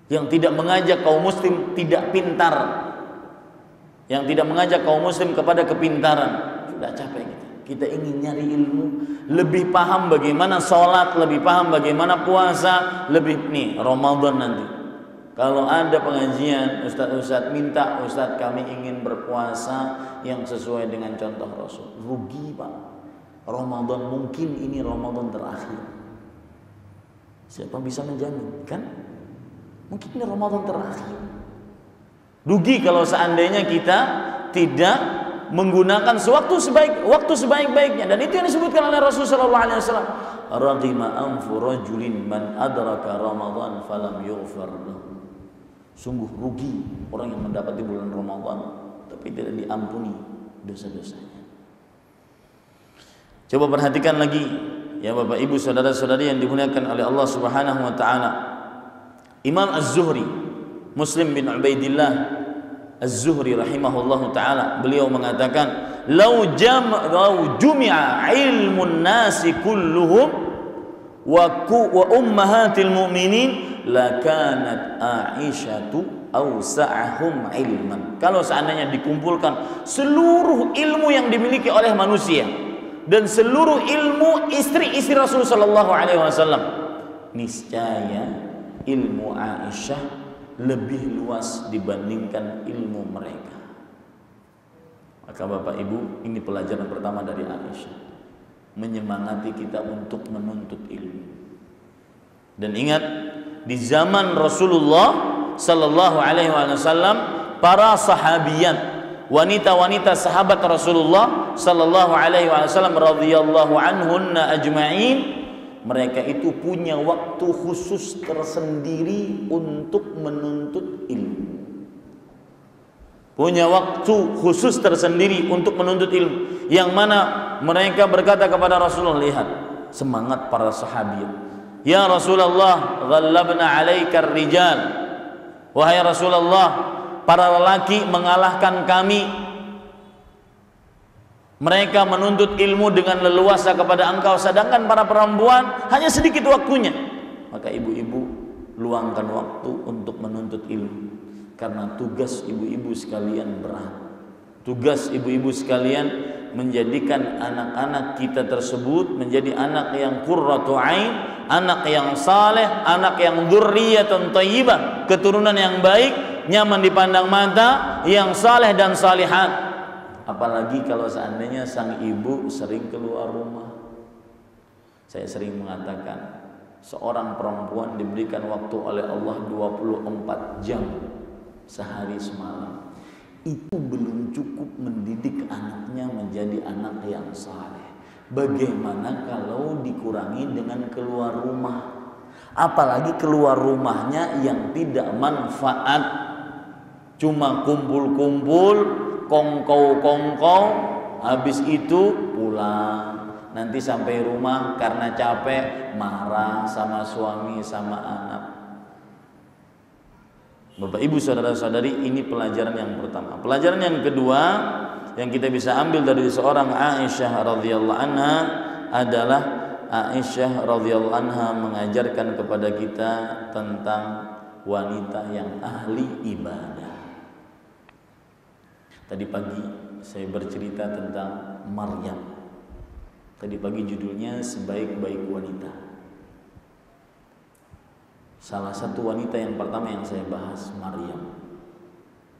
Speaker 3: yang tidak mengajak kaum muslim tidak pintar, yang tidak mengajak kaum muslim kepada kepintaran. Sudah capek kita ingin nyari ilmu, lebih paham bagaimana sholat, lebih paham bagaimana puasa, lebih nih Ramadan nanti. Kalau ada pengajian, ustadz minta, ustadz kami ingin berpuasa yang sesuai dengan contoh Rasul. Rugi Pak. Ramadan mungkin ini Ramadan terakhir. Siapa bisa menjamin kan? Mungkin ini Ramadan terakhir. Rugi kalau seandainya kita tidak menggunakan waktu sebaik-baiknya, dan itu yang disebutkan oleh Rasulullah SAW. Raghima anfu rajulin man adraka Ramadan falam yughfar lahu. Sungguh rugi orang yang mendapati bulan Ramadan tapi tidak diampuni dosa-dosanya. Coba perhatikan lagi ya Bapak Ibu, saudara-saudari yang dimuliakan oleh Allah Subhanahu wa taala. Imam Az-Zuhri, Muslim bin Ubaidillah Az-Zuhri rahimahullahu taala, beliau mengatakan, "Lau jumi'a ilmun nasi kulluhum wa ummahatil mu'minin lakanat Aisyatu awsa'ahum ilman." Kalau seandainya dikumpulkan seluruh ilmu yang dimiliki oleh manusia dan seluruh ilmu istri-istri Rasulullah sallallahu alaihi wasallam, niscaya ilmu Aisyah lebih luas dibandingkan ilmu mereka. Maka Bapak Ibu, ini pelajaran pertama dari Aisyah, menyemangati kita untuk menuntut ilmu. Dan ingat, di zaman Rasulullah sallallahu alaihi wasallam, para sahabiyat, wanita-wanita sahabat Rasulullah sallallahu alaihi wasallam radhiyallahu anhunna ajma'in, mereka itu punya waktu khusus tersendiri untuk menuntut ilmu. Punya waktu khusus tersendiri untuk menuntut ilmu, yang mana mereka berkata kepada Rasulullah, lihat semangat para sahabat. Ya Rasulullah, ghallabna 'alaika ar-rijal. Wahai Rasulullah, para lelaki mengalahkan kami. Mereka menuntut ilmu dengan leluasa kepada engkau, sedangkan para perempuan hanya sedikit waktunya. Maka ibu-ibu, luangkan waktu untuk menuntut ilmu, karena tugas ibu-ibu sekalian berat. Tugas ibu-ibu sekalian menjadikan anak-anak kita tersebut menjadi anak yang qurratu ain, anak yang saleh, anak yang dzurriyyatun thayyibah, keturunan yang baik, nyaman dipandang mata, yang saleh dan salihat. Apalagi kalau seandainya sang ibu sering keluar rumah. Saya sering mengatakan, seorang perempuan diberikan waktu oleh Allah 24 jam sehari semalam. Itu belum cukup mendidik anaknya menjadi anak yang saleh. Bagaimana kalau dikurangi dengan keluar rumah? Apalagi keluar rumahnya yang tidak manfaat, cuma kumpul-kumpul, kongkow-kongkow, habis itu pulang. Nanti sampai rumah karena capek marah sama suami sama anak. Bapak Ibu, saudara-saudari, ini pelajaran yang pertama. Pelajaran yang kedua yang kita bisa ambil dari seorang Aisyah radhiyallahu anha adalah Aisyah radhiyallahu anha mengajarkan kepada kita tentang wanita yang ahli ibadah. Tadi pagi saya bercerita tentang Maryam. Tadi pagi judulnya Sebaik-baik Wanita. Salah satu wanita yang pertama yang saya bahas, Maryam.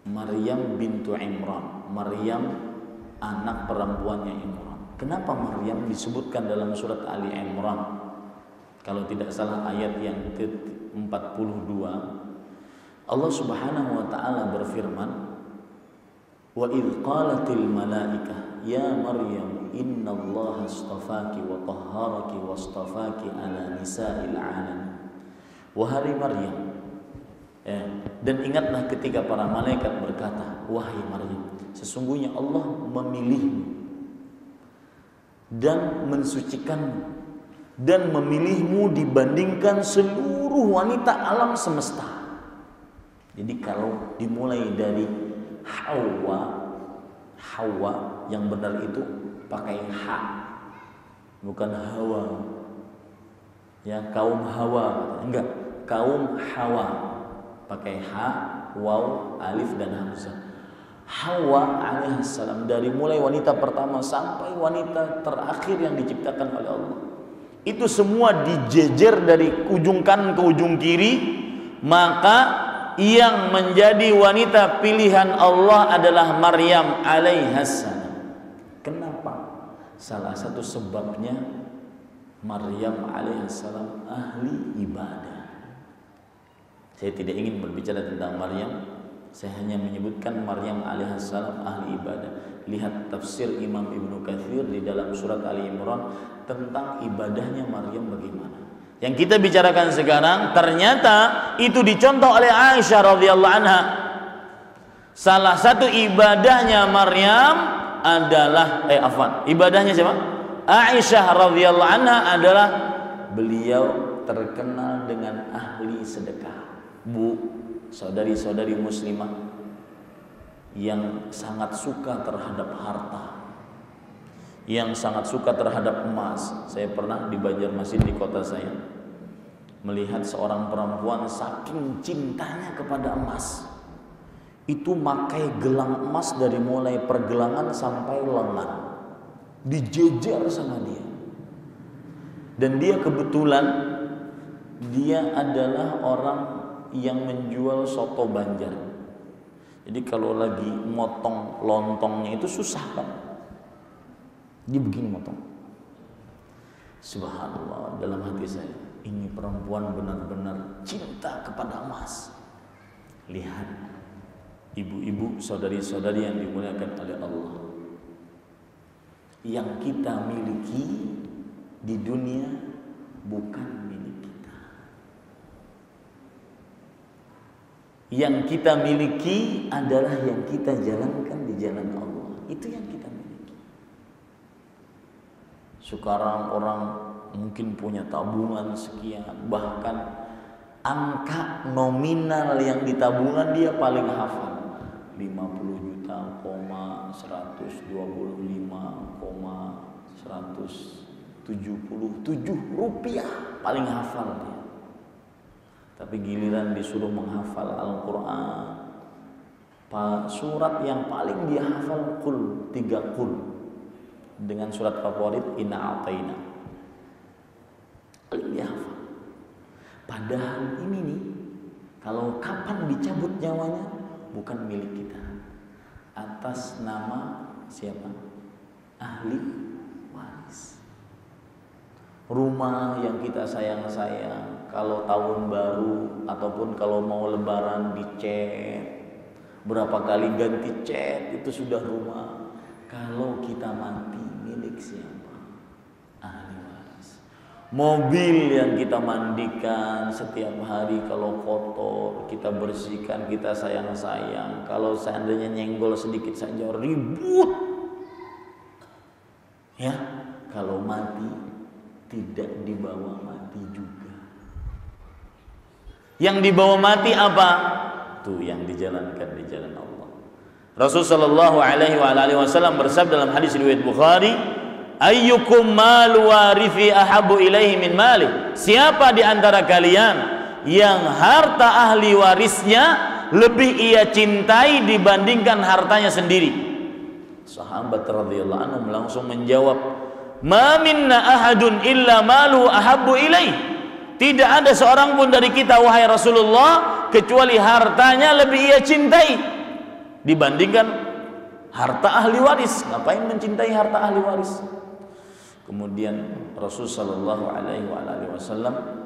Speaker 3: Maryam bintu Imran. Maryam anak perempuannya Imran. Kenapa Maryam disebutkan dalam surat Ali Imran? Kalau tidak salah ayat yang ke-42, Allah Subhanahu wa taala berfirman, "Wa idz qalatil malaikah ya Maryam innallaha astafaki wa tahharaki wastafaki ala nisa'il alamin." Wahai Maryam, ya, dan ingatlah ketika para malaikat berkata, wahai Maryam, sesungguhnya Allah memilihmu dan mensucikanmu dan memilihmu dibandingkan seluruh wanita alam semesta. Jadi kalau dimulai dari Hawa yang benar itu pakai ha, bukan Hawa. Ya, kaum Hawa, enggak, kaum Hawa pakai ha, waw, alif dan hamzah. Hawa alaihissalam, dari mulai wanita pertama sampai wanita terakhir yang diciptakan oleh Allah, itu semua dijejer dari ujung kanan ke ujung kiri. Maka yang menjadi wanita pilihan Allah adalah Maryam alaihissalam. Kenapa? Salah satu sebabnya Maryam alaihissalam ahli ibadah. Saya tidak ingin berbicara tentang Maryam, saya hanya menyebutkan Maryam alaihissalam ahli ibadah. Lihat tafsir Imam Ibnu Katsir di dalam surat Ali Imran tentang ibadahnya Maryam bagaimana. Yang kita bicarakan sekarang ternyata itu dicontoh oleh Aisyah radhiyallahu anha. Salah satu ibadahnya Maryam adalah ibadahnya siapa? Aisyah radhiyallahu anha adalah beliau terkenal dengan ahli sedekah. Bu, saudari-saudari muslimah yang sangat suka terhadap harta, yang sangat suka terhadap emas. Saya pernah di Banjarmasin, di kota saya, melihat seorang perempuan saking cintanya kepada emas, itu makai gelang emas dari mulai pergelangan sampai lengan, dijejer sama dia. Dan dia kebetulan dia adalah orang yang menjual soto Banjar. Jadi kalau lagi motong lontongnya itu susah kan, dia begini motong. Subhanallah, dalam hati saya, ini perempuan benar-benar cinta kepada emas. Lihat, ibu-ibu, saudari-saudari yang dimuliakan oleh Allah, yang kita miliki di dunia bukan milik kita. Yang kita miliki adalah yang kita jalankan di jalan Allah. Itu yang kita miliki. Sekarang orang mungkin punya tabungan sekian, bahkan angka nominal yang di tabungan dia paling hafal, 50 juta, 125, 177 rupiah paling hafal dia. Tapi giliran disuruh menghafal Al-Quran, surat yang paling dia hafal Qul, 3 Qul, dengan surat favorit Inna A'tayna, paling dia hafal. Padahal ini nih, kalau kapan dicabut nyawanya bukan milik kita, atas nama siapa? Ahli waris. Rumah yang kita sayang-sayang, kalau tahun baru ataupun kalau mau lebaran dicat, berapa kali ganti cat, itu sudah rumah. Kalau kita mati, milik siapa? Ahli waris. Mobil yang kita mandikan setiap hari, kalau kotor kita bersihkan, kita sayang-sayang. Kalau seandainya nyenggol sedikit saja ribut. Ya, kalau mati tidak dibawa mati juga. Yang dibawa mati apa? Tuh yang dijalankan di jalan Allah. Rasulullah SAW bersabda dalam hadis riwayat Bukhari, ayyukum mal warithi ahabbu ilaihi min mali. Siapa di antara kalian yang harta ahli warisnya lebih ia cintai dibandingkan hartanya sendiri? Sahabat radhiyallahu anhum langsung menjawab, ma minna ahadun illa malu ahabbu ilaih. Tidak ada seorang pun dari kita wahai Rasulullah kecuali hartanya lebih ia cintai dibandingkan harta ahli waris. Ngapain mencintai harta ahli waris? Kemudian Rasul sallallahu alaihi wasallam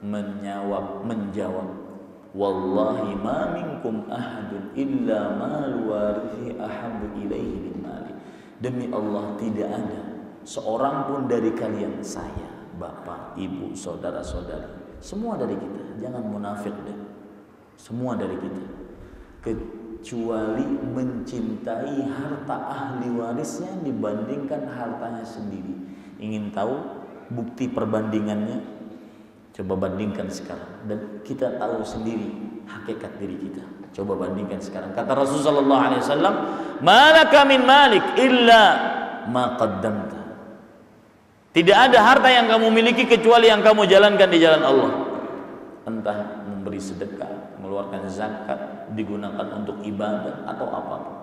Speaker 3: menjawab, wallahi ma minkum ahadun illa mal warithi ahabbu ilaihi min mali. Demi Allah, tidak ada seorang pun dari kalian, saya, bapak, ibu, saudara-saudari, semua dari kita, jangan munafik deh, semua dari kita, kecuali mencintai harta ahli warisnya dibandingkan hartanya sendiri. Ingin tahu bukti perbandingannya, coba bandingkan sekarang. Dan kita tahu sendiri hakikat diri kita. Coba bandingkan sekarang. Kata Rasulullah SAW, "Malaka min malik illa ma qaddamta." Tidak ada harta yang kamu miliki kecuali yang kamu jalankan di jalan Allah. Entah memberi sedekah, mengeluarkan zakat, digunakan untuk ibadah atau apapun.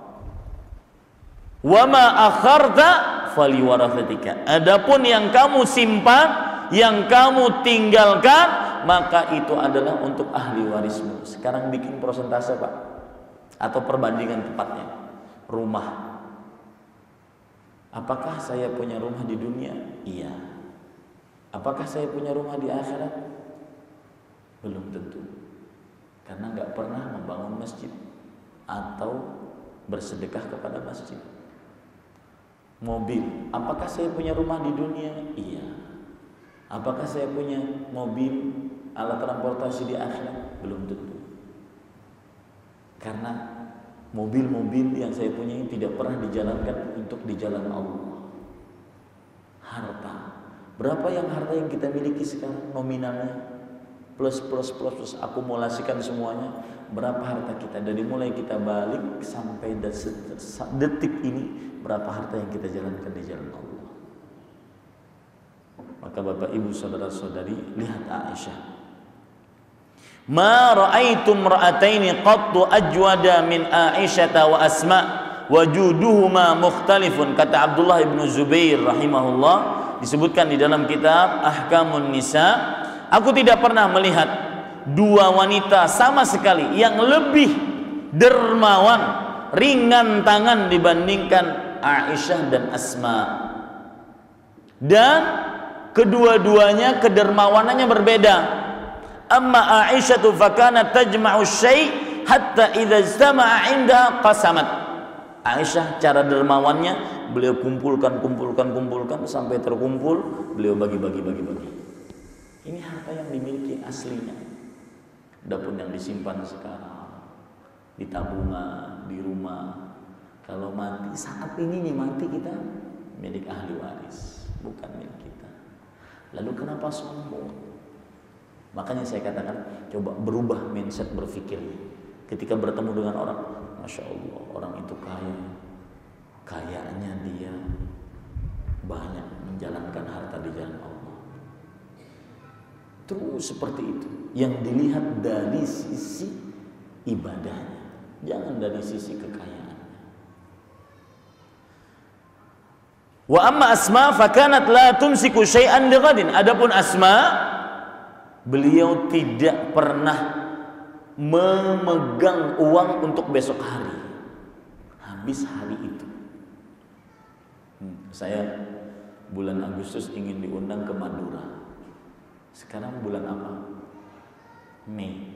Speaker 3: Wa ma akharta faliwarathatika. Adapun yang kamu simpan, yang kamu tinggalkan, maka itu adalah untuk ahli warismu. Sekarang bikin persentase, Pak, atau perbandingan tepatnya. Rumah. Apakah saya punya rumah di dunia? Iya. Apakah saya punya rumah di akhirat? Belum tentu. Karena nggak pernah membangun masjid atau bersedekah kepada masjid. Mobil. Apakah saya punya rumah di dunia? Iya. Apakah saya punya mobil, alat transportasi di akhirat? Belum tentu. Karena mobil-mobil yang saya punya ini tidak pernah dijalankan untuk di jalan Allah. Harta. Berapa harta yang kita miliki sekarang nominalnya? Plus akumulasikan semuanya. Berapa harta kita? Dari mulai kita balik sampai detik ini, berapa harta yang kita jalankan di jalan Allah? Maka Bapak Ibu saudara-saudari, lihat Aisyah. Ma ra'aitu imra'ataini qattu ajwada min Aisyah wa Asma wajuduhuma mukhtalifun. Kata Abdullah bin Zubair rahimahullah, disebutkan di dalam kitab Ahkamun Nisa, aku tidak pernah melihat dua wanita sama sekali yang lebih dermawan, ringan tangan dibandingkan Aisyah dan Asma. Dan kedua-duanya kedermawanannya berbeda. Amma Aisyah fakanat tajma'u syai' hatta idza ijtama'a 'indaha qasamat. Aisyah cara dermawannya, beliau kumpulkan sampai terkumpul, beliau bagi. Ini harta yang dimiliki aslinya. Adapun yang disimpan sekarang di tabungan, di rumah. Kalau mati, saat ini nih mati kita milik ahli waris, bukan milik kita. Lalu kenapa sombong? Makanya saya katakan, coba berubah mindset berpikirnya. Ketika bertemu dengan orang, Masya Allah, orang itu kaya, kayaknya dia banyak menjalankan harta di jalan Allah. Terus seperti itu. Yang dilihat dari sisi ibadahnya, jangan dari sisi kekayaannya. Wa amma Asma fakanat la tumsiku syai'an lighadin. Adapun Asma, beliau tidak pernah memegang uang untuk besok hari. Habis hari itu. Saya bulan Agustus ingin diundang ke Madura. Sekarang bulan apa? Mei,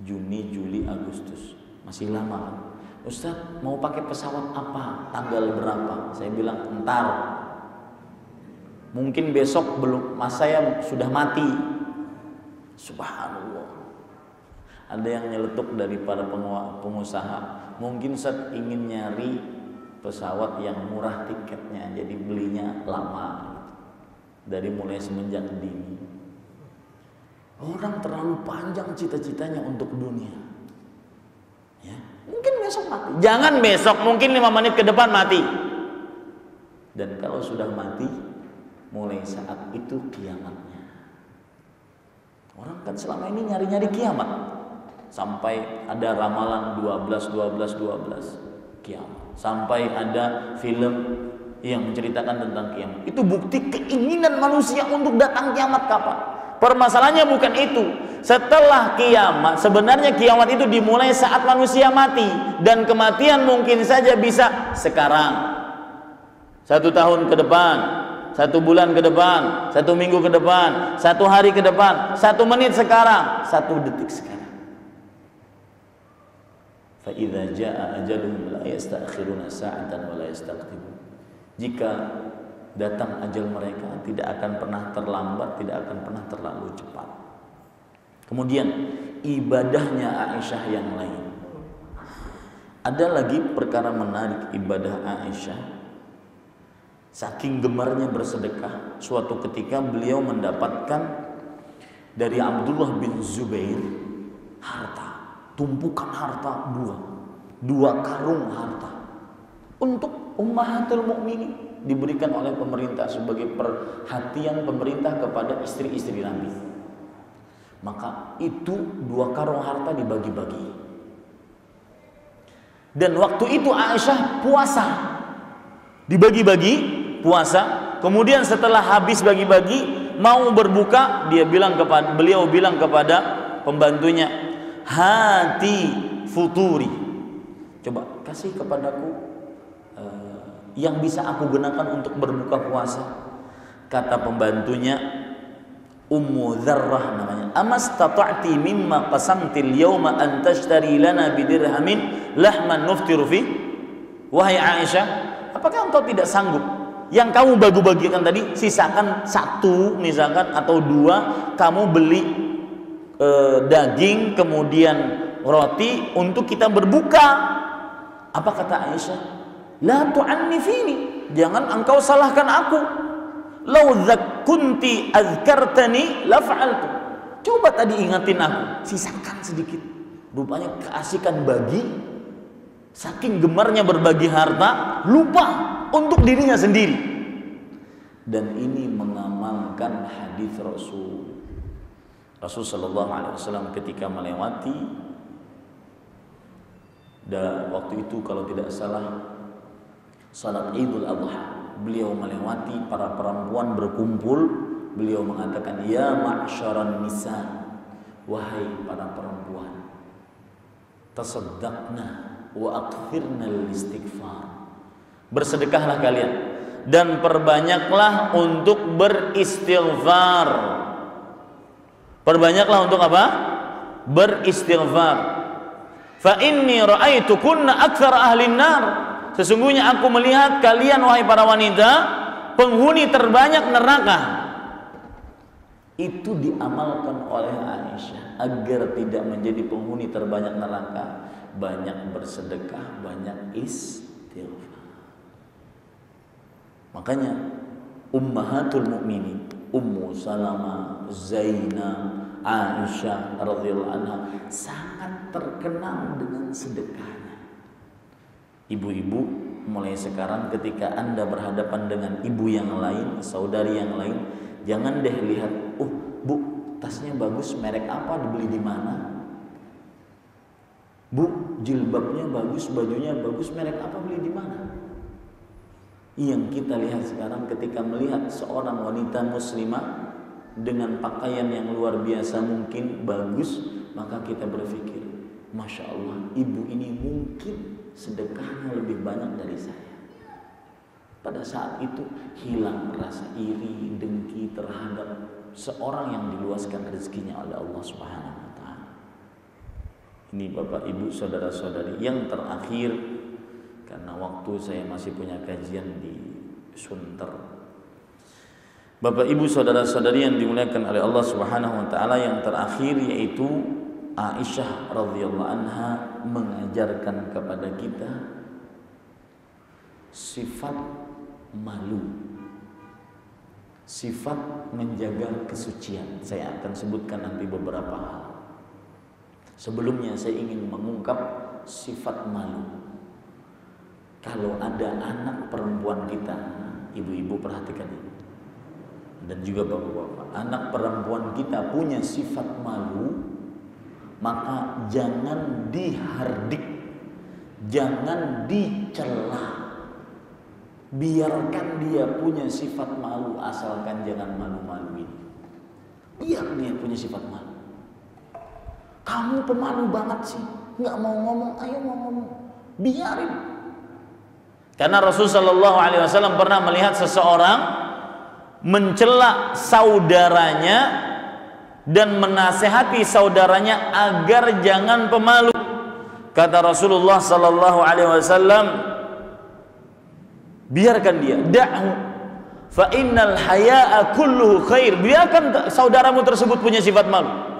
Speaker 3: Juni, Juli, Agustus. Masih lama kan? Ustaz, mau pakai pesawat apa? Tanggal berapa? Saya bilang entar. Mungkin besok belum, mas saya sudah mati. Subhanallah. Ada yang nyeletuk dari para pengusaha. Mungkin Ustaz ingin nyari pesawat yang murah tiketnya, jadi belinya lama. Dari mulai semenjak dini. Orang terlalu panjang cita-citanya untuk dunia. Ya, mungkin besok mati. Jangan besok, mungkin 5 menit ke depan mati. Dan kalau sudah mati, mulai saat itu kiamatnya. Orang kan selama ini nyari-nyari kiamat. Sampai ada ramalan 12 kiamat. Sampai ada film yang menceritakan tentang kiamat. Itu bukti keinginan manusia untuk datang kiamat kapan. Permasalahannya bukan itu. Setelah kiamat, sebenarnya kiamat itu dimulai saat manusia mati. Dan kematian mungkin saja bisa sekarang, 1 tahun ke depan, 1 bulan ke depan, 1 minggu ke depan, 1 hari ke depan, 1 menit sekarang, 1 detik sekarang. Fa idza jaa ajaluhum la yasta'khiruna sa'atan wa la yastaqdimun. Jika datang ajal mereka, tidak akan pernah terlambat, tidak akan pernah terlalu cepat. Kemudian ibadahnya Aisyah yang lain. Ada lagi perkara menarik ibadah Aisyah. Saking gemarnya bersedekah, suatu ketika beliau mendapatkan dari Abdullah bin Zubair harta, tumpukan harta dua karung harta untuk ummahatul mukminin, diberikan oleh pemerintah sebagai perhatian pemerintah kepada istri-istri Nabi. Maka itu 2 karung harta dibagi-bagi. Dan waktu itu Aisyah puasa, dibagi-bagi puasa. Kemudian setelah habis bagi-bagi mau berbuka, beliau bilang kepada pembantunya, hati futuri, coba kasih kepadaku yang bisa aku gunakan untuk berbuka puasa. Kata pembantunya, Ummu Dzarrah namanya, amastata'ti mimma qasamtil yawma an tashtari lana bidirhamin lahman nuftiru fi. Wahai Aisyah, apakah engkau tidak sanggup yang kamu bagi-bagikan tadi, sisakan 1 misalkan atau 2, kamu beli daging kemudian roti untuk kita berbuka. Apa kata Aisyah? La tu'annifini, jangan engkau salahkan aku. Lau kunti azkartani la fa'altu. Coba tadi ingatin aku, sisakan sedikit. Rupanya keasikan bagi, saking gemarnya berbagi harta, lupa untuk dirinya sendiri. Dan ini mengamalkan hadis Rasul sallallahu alaihi wasallam ketika melewati, dan waktu itu kalau tidak salah salat Idul Adha, beliau melewati para perempuan berkumpul, beliau mengatakan, ya ma'syaran nisa, wahai para perempuan, tasaddaqna wa akthirna al-istighfar, bersedekahlah kalian dan perbanyaklah untuk beristighfar. Perbanyaklah untuk apa? Beristighfar. Fa inni ra'aitukunna aktsar ahlin nar, sesungguhnya aku melihat kalian wahai para wanita penghuni terbanyak neraka. Itu diamalkan oleh Aisyah agar tidak menjadi penghuni terbanyak neraka, banyak bersedekah, banyak istighfar. Makanya ummahatul mukminin, Ummu Salamah, Zainab, Aisyah radhiyallahu anha sangat terkenal dengan sedekahnya. Ibu-ibu, mulai sekarang ketika Anda berhadapan dengan ibu yang lain, saudari yang lain, jangan deh lihat, Bu, tasnya bagus, merek apa, dibeli di mana? Bu, jilbabnya bagus, bajunya bagus, merek apa, beli di mana? Yang kita lihat sekarang ketika melihat seorang wanita muslimah dengan pakaian yang luar biasa mungkin bagus, maka kita berpikir, Masya Allah, ibu ini mungkin sedekahnya lebih banyak dari saya. Pada saat itu hilang rasa iri, dengki terhadap seorang yang diluaskan rezekinya oleh Allah Subhanahu wa taala. Ini Bapak Ibu saudara-saudari yang terakhir, karena waktu saya masih punya kajian di Sunter. Bapak Ibu saudara-saudari yang dimuliakan oleh Allah Subhanahu wa taala, yang terakhir yaitu Aisyah radhiyallahu anha mengajarkan kepada kita sifat malu, sifat menjaga kesucian. Saya akan sebutkan nanti beberapa hal. Sebelumnya saya ingin mengungkap sifat malu. Kalau ada anak perempuan kita, ibu-ibu perhatikan ini, dan juga bapak-bapak, anak perempuan kita punya sifat malu, maka jangan dihardik, jangan dicela. Biarkan dia punya sifat malu, asalkan jangan malu-maluin. Biar dia punya sifat malu. Kamu pemalu banget sih, nggak mau ngomong, ayo mau ngomong, biarin. Karena Rasulullah SAW pernah melihat seseorang mencela saudaranya dan menasehati saudaranya agar jangan pemalu. Kata Rasulullah SAW, biarkan dia, da'hu fa innal haya'a kulluhu khair. Biarkan saudaramu tersebut punya sifat malu.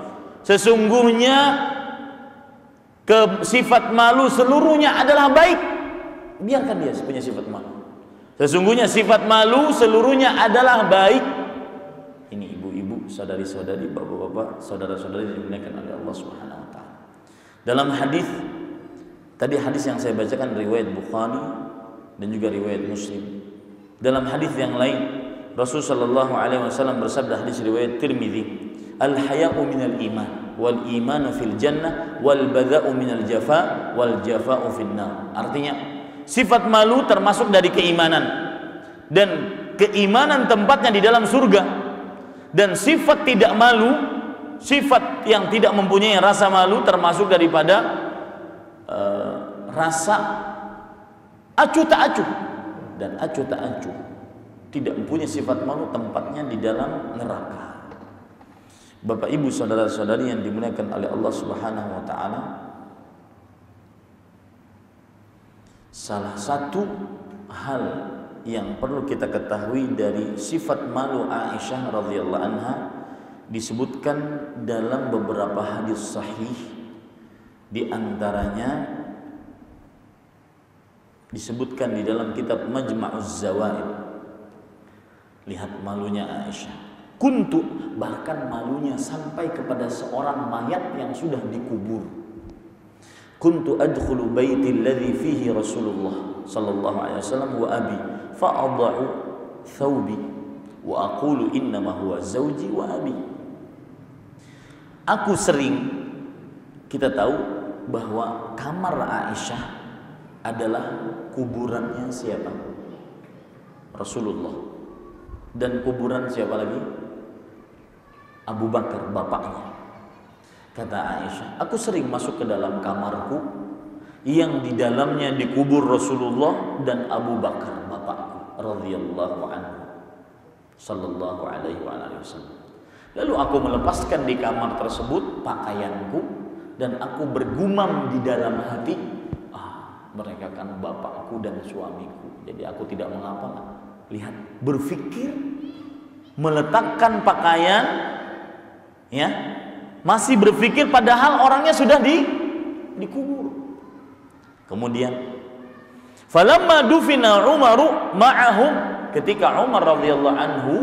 Speaker 3: Sesungguhnya sifat malu seluruhnya adalah baik. Biarkan dia punya sifat malu. Sesungguhnya sifat malu seluruhnya adalah baik. Ini ibu-ibu, saudari-saudari, bapak-bapak, saudara-saudari yang dimuliakan oleh Allah Subhanahu wa taala. Dalam hadis tadi, hadis yang saya bacakan riwayat Bukhari dan juga riwayat Muslim. Dalam hadis yang lain Rasul sallallahu alaihi wasallam bersabda, hadis riwayat Tirmizi, al-haya'u minal iman wal imanu fil jannah wal bada'u minal jafa wal jafa'u fin nar. Artinya sifat malu termasuk dari keimanan, dan keimanan tempatnya di dalam surga. Dan sifat tidak malu, sifat yang tidak mempunyai rasa malu termasuk daripada rasa acuh tak acuh. Dan acuh tak acuh tidak mempunyai sifat malu, tempatnya di dalam neraka. Bapak ibu saudara-saudari yang dimuliakan oleh Allah Subhanahu wa taala, salah satu hal yang perlu kita ketahui dari sifat malu Aisyah radhiyallahu anha disebutkan dalam beberapa hadis sahih. Di antaranya disebutkan di dalam kitab Majma'uz Zawaid. Lihat malunya Aisyah. Kuntu, bahkan malunya sampai kepada seorang mayat yang sudah dikubur. Kuntu adkhulu baiti alladhi fihi Rasulullah sallallahu alaihi wasallam wa abi fa adha'u thawbi wa aqulu innama huwa zawji wa abi. Aku sering, kita tahu bahwa kamar Aisyah adalah kuburannya siapa? Rasulullah. Dan kuburan siapa lagi? Abu Bakar, bapaknya. Kata Aisyah, aku sering masuk ke dalam kamarku yang di dalamnya dikubur Rasulullah dan Abu Bakar, bapakku, radhiyallahu anhu, sallallahu alaihi wasallam. Lalu aku melepaskan di kamar tersebut pakaianku dan aku bergumam di dalam hati, mereka kan bapakku dan suamiku, jadi aku tidak mengapa. Lihat, berpikir meletakkan pakaian, ya, masih berpikir padahal orangnya sudah dikubur. Kemudian falamma dufina Umaru ma'ahum, ketika Umar radhiyallahu anhu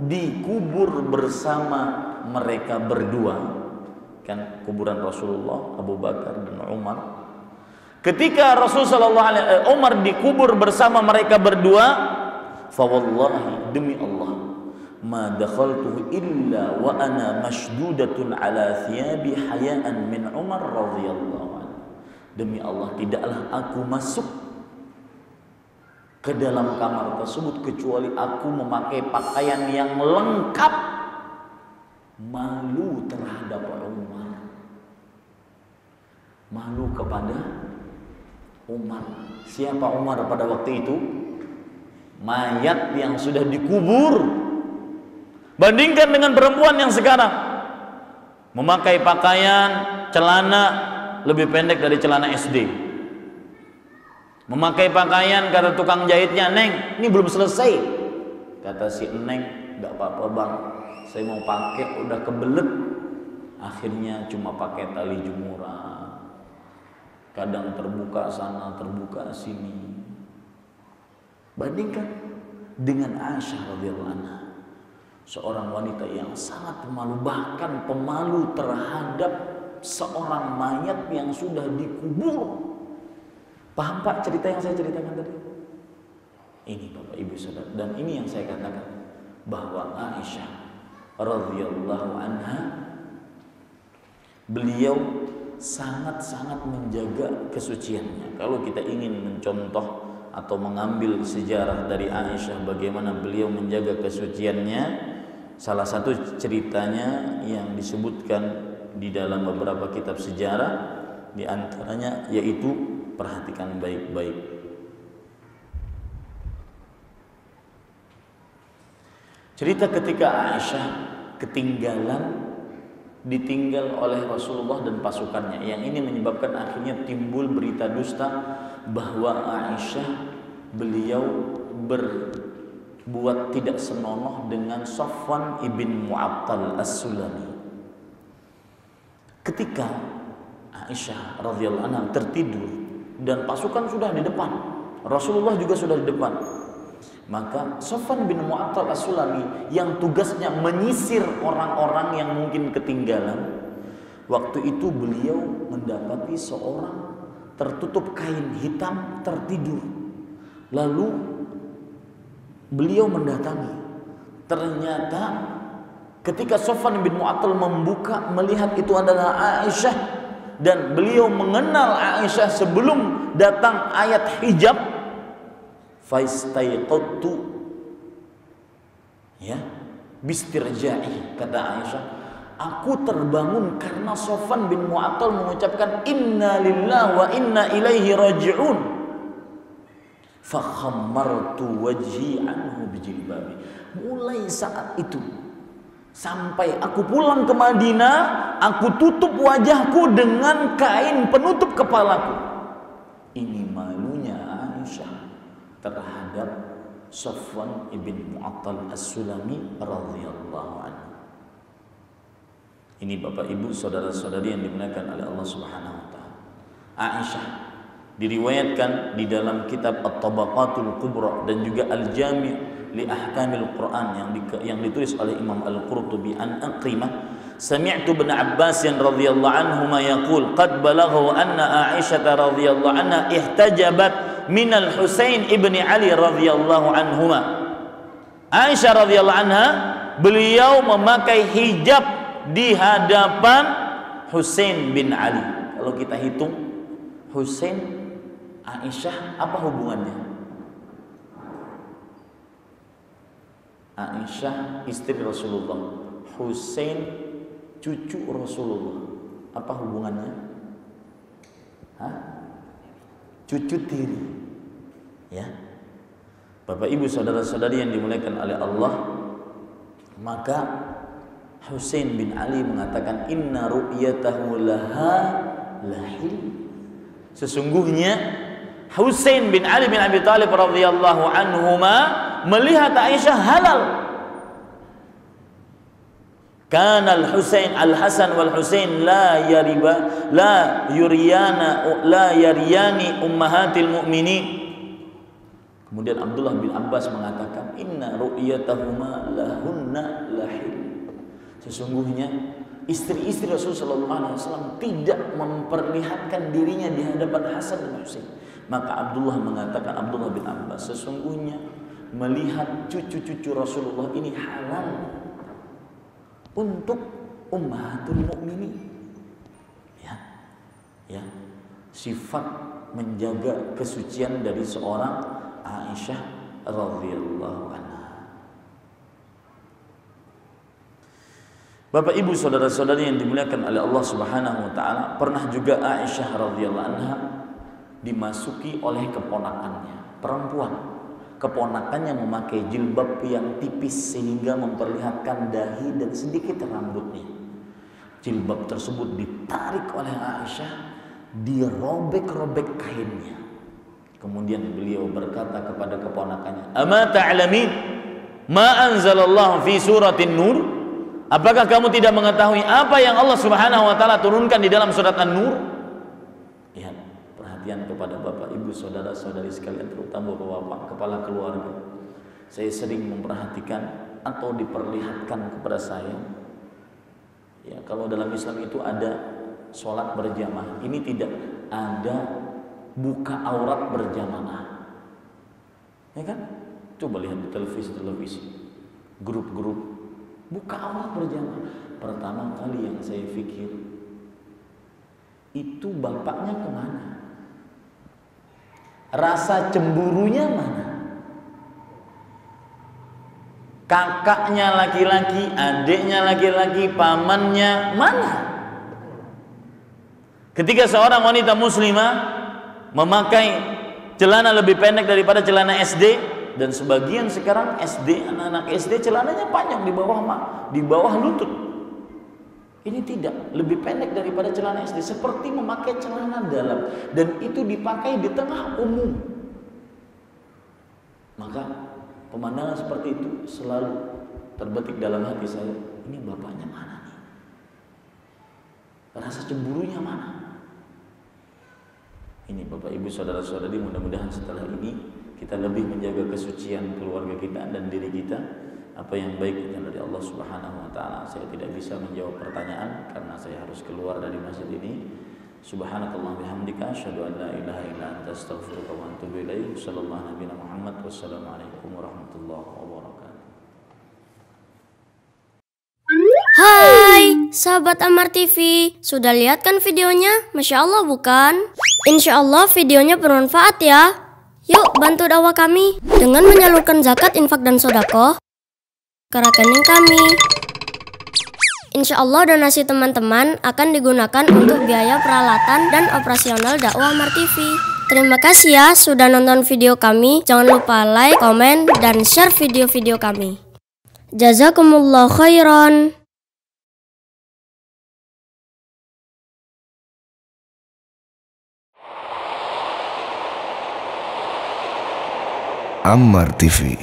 Speaker 3: dikubur bersama mereka berdua, kan kuburan Rasulullah, Abu Bakar dan Umar. Ketika Umar dikubur bersama mereka berdua, fa wallahi, demi Allah, ma dakhaltuhu illa wa ana mashdudatun ala thiyabi hayaan min Umar radhiyallahu anhu. Demi Allah, tidaklah aku masuk ke dalam kamar tersebut kecuali aku memakai pakaian yang lengkap, malu terhadap Umar, malu kepada Umar. Siapa Umar pada waktu itu? Mayat yang sudah dikubur. Bandingkan dengan perempuan yang sekarang memakai pakaian, celana lebih pendek dari celana SD. Memakai pakaian, kata tukang jahitnya, "Neng, ini belum selesai." Kata si Neng, "Gak apa-apa bang, saya mau pakai, udah kebelet." Akhirnya cuma pakai tali jemuran, kadang terbuka sana, terbuka sini. Bandingkan dengan Aisyah radhiyallahu anha, seorang wanita yang sangat pemalu, bahkan pemalu terhadap seorang mayat yang sudah dikubur. Paham Pak cerita yang saya ceritakan tadi? Ini Bapak Ibu Saudara, dan ini yang saya katakan bahwa Aisyah radhiyallahu anha, beliau sangat-sangat menjaga kesuciannya. Kalau kita ingin mencontoh atau mengambil sejarah dari Aisyah bagaimana beliau menjaga kesuciannya, salah satu ceritanya yang disebutkan di dalam beberapa kitab sejarah, di antaranya yaitu, perhatikan baik-baik, cerita ketika Aisyah ditinggal oleh Rasulullah dan pasukannya. Yang ini menyebabkan akhirnya timbul berita dusta bahwa Aisyah, beliau berbuat tidak senonoh dengan Safwan ibn Mu'attal as-Sulami. Ketika Aisyah radhiyallahu anha tertidur dan pasukan sudah di depan, Rasulullah juga sudah di depan. Maka Sofwan bin Mu'attal As-Sulami yang tugasnya menyisir orang-orang yang mungkin ketinggalan, waktu itu beliau mendapati seorang tertutup kain hitam tertidur. Lalu beliau mendatangi. Ternyata ketika Sofwan bin Mu'attal membuka, melihat itu adalah Aisyah, dan beliau mengenal Aisyah sebelum datang ayat hijab. Faistaiqadtu ya bistirja'i, kata Aisyah, aku terbangun karena Sofwan bin Mu'attal mengucapkan inna lillahi wa inna ilaihi raji'un. Fa khammartu wajhi anhu bijilbabi. Mulai saat itu sampai aku pulang ke Madinah, aku tutup wajahku dengan kain penutup kepalaku. Ini malunya Aisyah terhadap Sofwan ibn Mu'attal As-Sulami radhiyallahu anhu. Ini Bapak Ibu saudara-saudari yang dimuliakan oleh Allah Subhanahu wa taala. Aisyah diriwayatkan di dalam kitab At-Tabaqatul Kubra dan juga Al-Jami' li Ahkamil Quran yang ditulis oleh Imam Al-Qurtubi an Aqrimah, sami'tu ibn Abbas radhiyallahu anhuma yaqul qad balagha anna Aisyah radhiyallahu anha ihtajabat min al-Husain ibn Ali radhiyallahu anhuma. Aisyah radhiyallahu anha, beliau memakai hijab di hadapan Husain bin Ali. Kalau kita hitung Husain, Aisyah, apa hubungannya? Aisyah istri Rasulullah, Husain cucu Rasulullah. Apa hubungannya? Hah? Cucu tiri. Ya. Bapak Ibu saudara-saudari yang dimuliakan oleh Allah, maka Husain bin Ali mengatakan inna ru'yatahu laha lahil. Sesungguhnya Husain bin Ali bin Abi Thalib radhiyallahu anhuma melihat Aisyah halal. Kana al-Husain al-Hasan wal Husain la yariyani ummahatil mu'minin. Kemudian Abdullah bin Abbas mengatakan inna ru'yatahuma lahunna lahil. Sesungguhnya istri-istri Rasulullah SAW tidak memperlihatkan dirinya di hadapan Hasan dan Husain. Maka Abdullah mengatakan, Abdullah bin Abbas, sesungguhnya melihat cucu-cucu Rasulullah ini halal untuk ummahatul mukminin. Ya, sifat menjaga kesucian dari seorang Aisyah radhiyallahu anha. Bapak Ibu saudara-saudari yang dimuliakan oleh Allah Subhanahu wa taala, pernah juga Aisyah radhiyallahu anha dimasuki oleh keponakannya, perempuan. Keponakannya memakai jilbab yang tipis sehingga memperlihatkan dahi dan sedikit rambutnya. Jilbab tersebut ditarik oleh Aisyah, dirobek-robek kainnya. Kemudian beliau berkata kepada keponakannya, "Ama ta'lamin ma anzalallahu fi suratin Nur?" Apakah kamu tidak mengetahui apa yang Allah Subhanahu wa taala turunkan di dalam surat An-Nur? Ya, perhatian kepada Bapak, Ibu, saudara-saudari sekalian, terutama Bapak kepala keluarga. Saya sering memperhatikan atau diperlihatkan kepada saya. Ya, kalau dalam Islam itu ada sholat berjamaah. Ini tidak ada buka aurat berjamaah. Ya kan? Coba lihat di televisi. Grup-grup buka aurat berjamaah. Pertama kali yang saya pikir, itu bapaknya kemana? Rasa cemburunya mana? Kakaknya laki-laki, adiknya laki-laki, pamannya mana? Ketika seorang wanita muslimah memakai celana lebih pendek daripada celana SD, dan sebagian sekarang SD, anak-anak SD celananya panjang di bawah lutut. Ini tidak, lebih pendek daripada celana SD, seperti memakai celana dalam, dan itu dipakai di tengah umum. Maka pemandangan seperti itu selalu terbetik dalam hati saya, ini bapaknya mana nih? Rasa cemburunya mana? Ini Bapak Ibu saudara-saudari, mudah-mudahan setelah ini kita lebih menjaga kesucian keluarga kita dan diri kita. Apa yang baik itu dari Allah Subhanahu wa taala. Saya tidak bisa menjawab pertanyaan karena saya harus keluar dari masjid ini. Subhanakallah bihamdika asyhadu an la ilaha illa anta astaghfiruka wa atubu ilaik. Sallallahu nabiyana Muhammad. Wassalamualaikum warahmatullahi wabarakatuh.
Speaker 4: Hai, sahabat Ammar TV. Sudah lihat kan videonya? Masya Allah bukan? Insya Allah videonya bermanfaat ya. Yuk bantu dakwah kami dengan menyalurkan zakat, infak, dan sodako ke rekening kami. Insya Allah donasi teman-teman akan digunakan untuk biaya peralatan dan operasional dakwah Ammar TV. Terima kasih ya sudah nonton video kami. Jangan lupa like, komen, dan share video-video kami. Jazakumullah khairan.
Speaker 2: Ammar TV.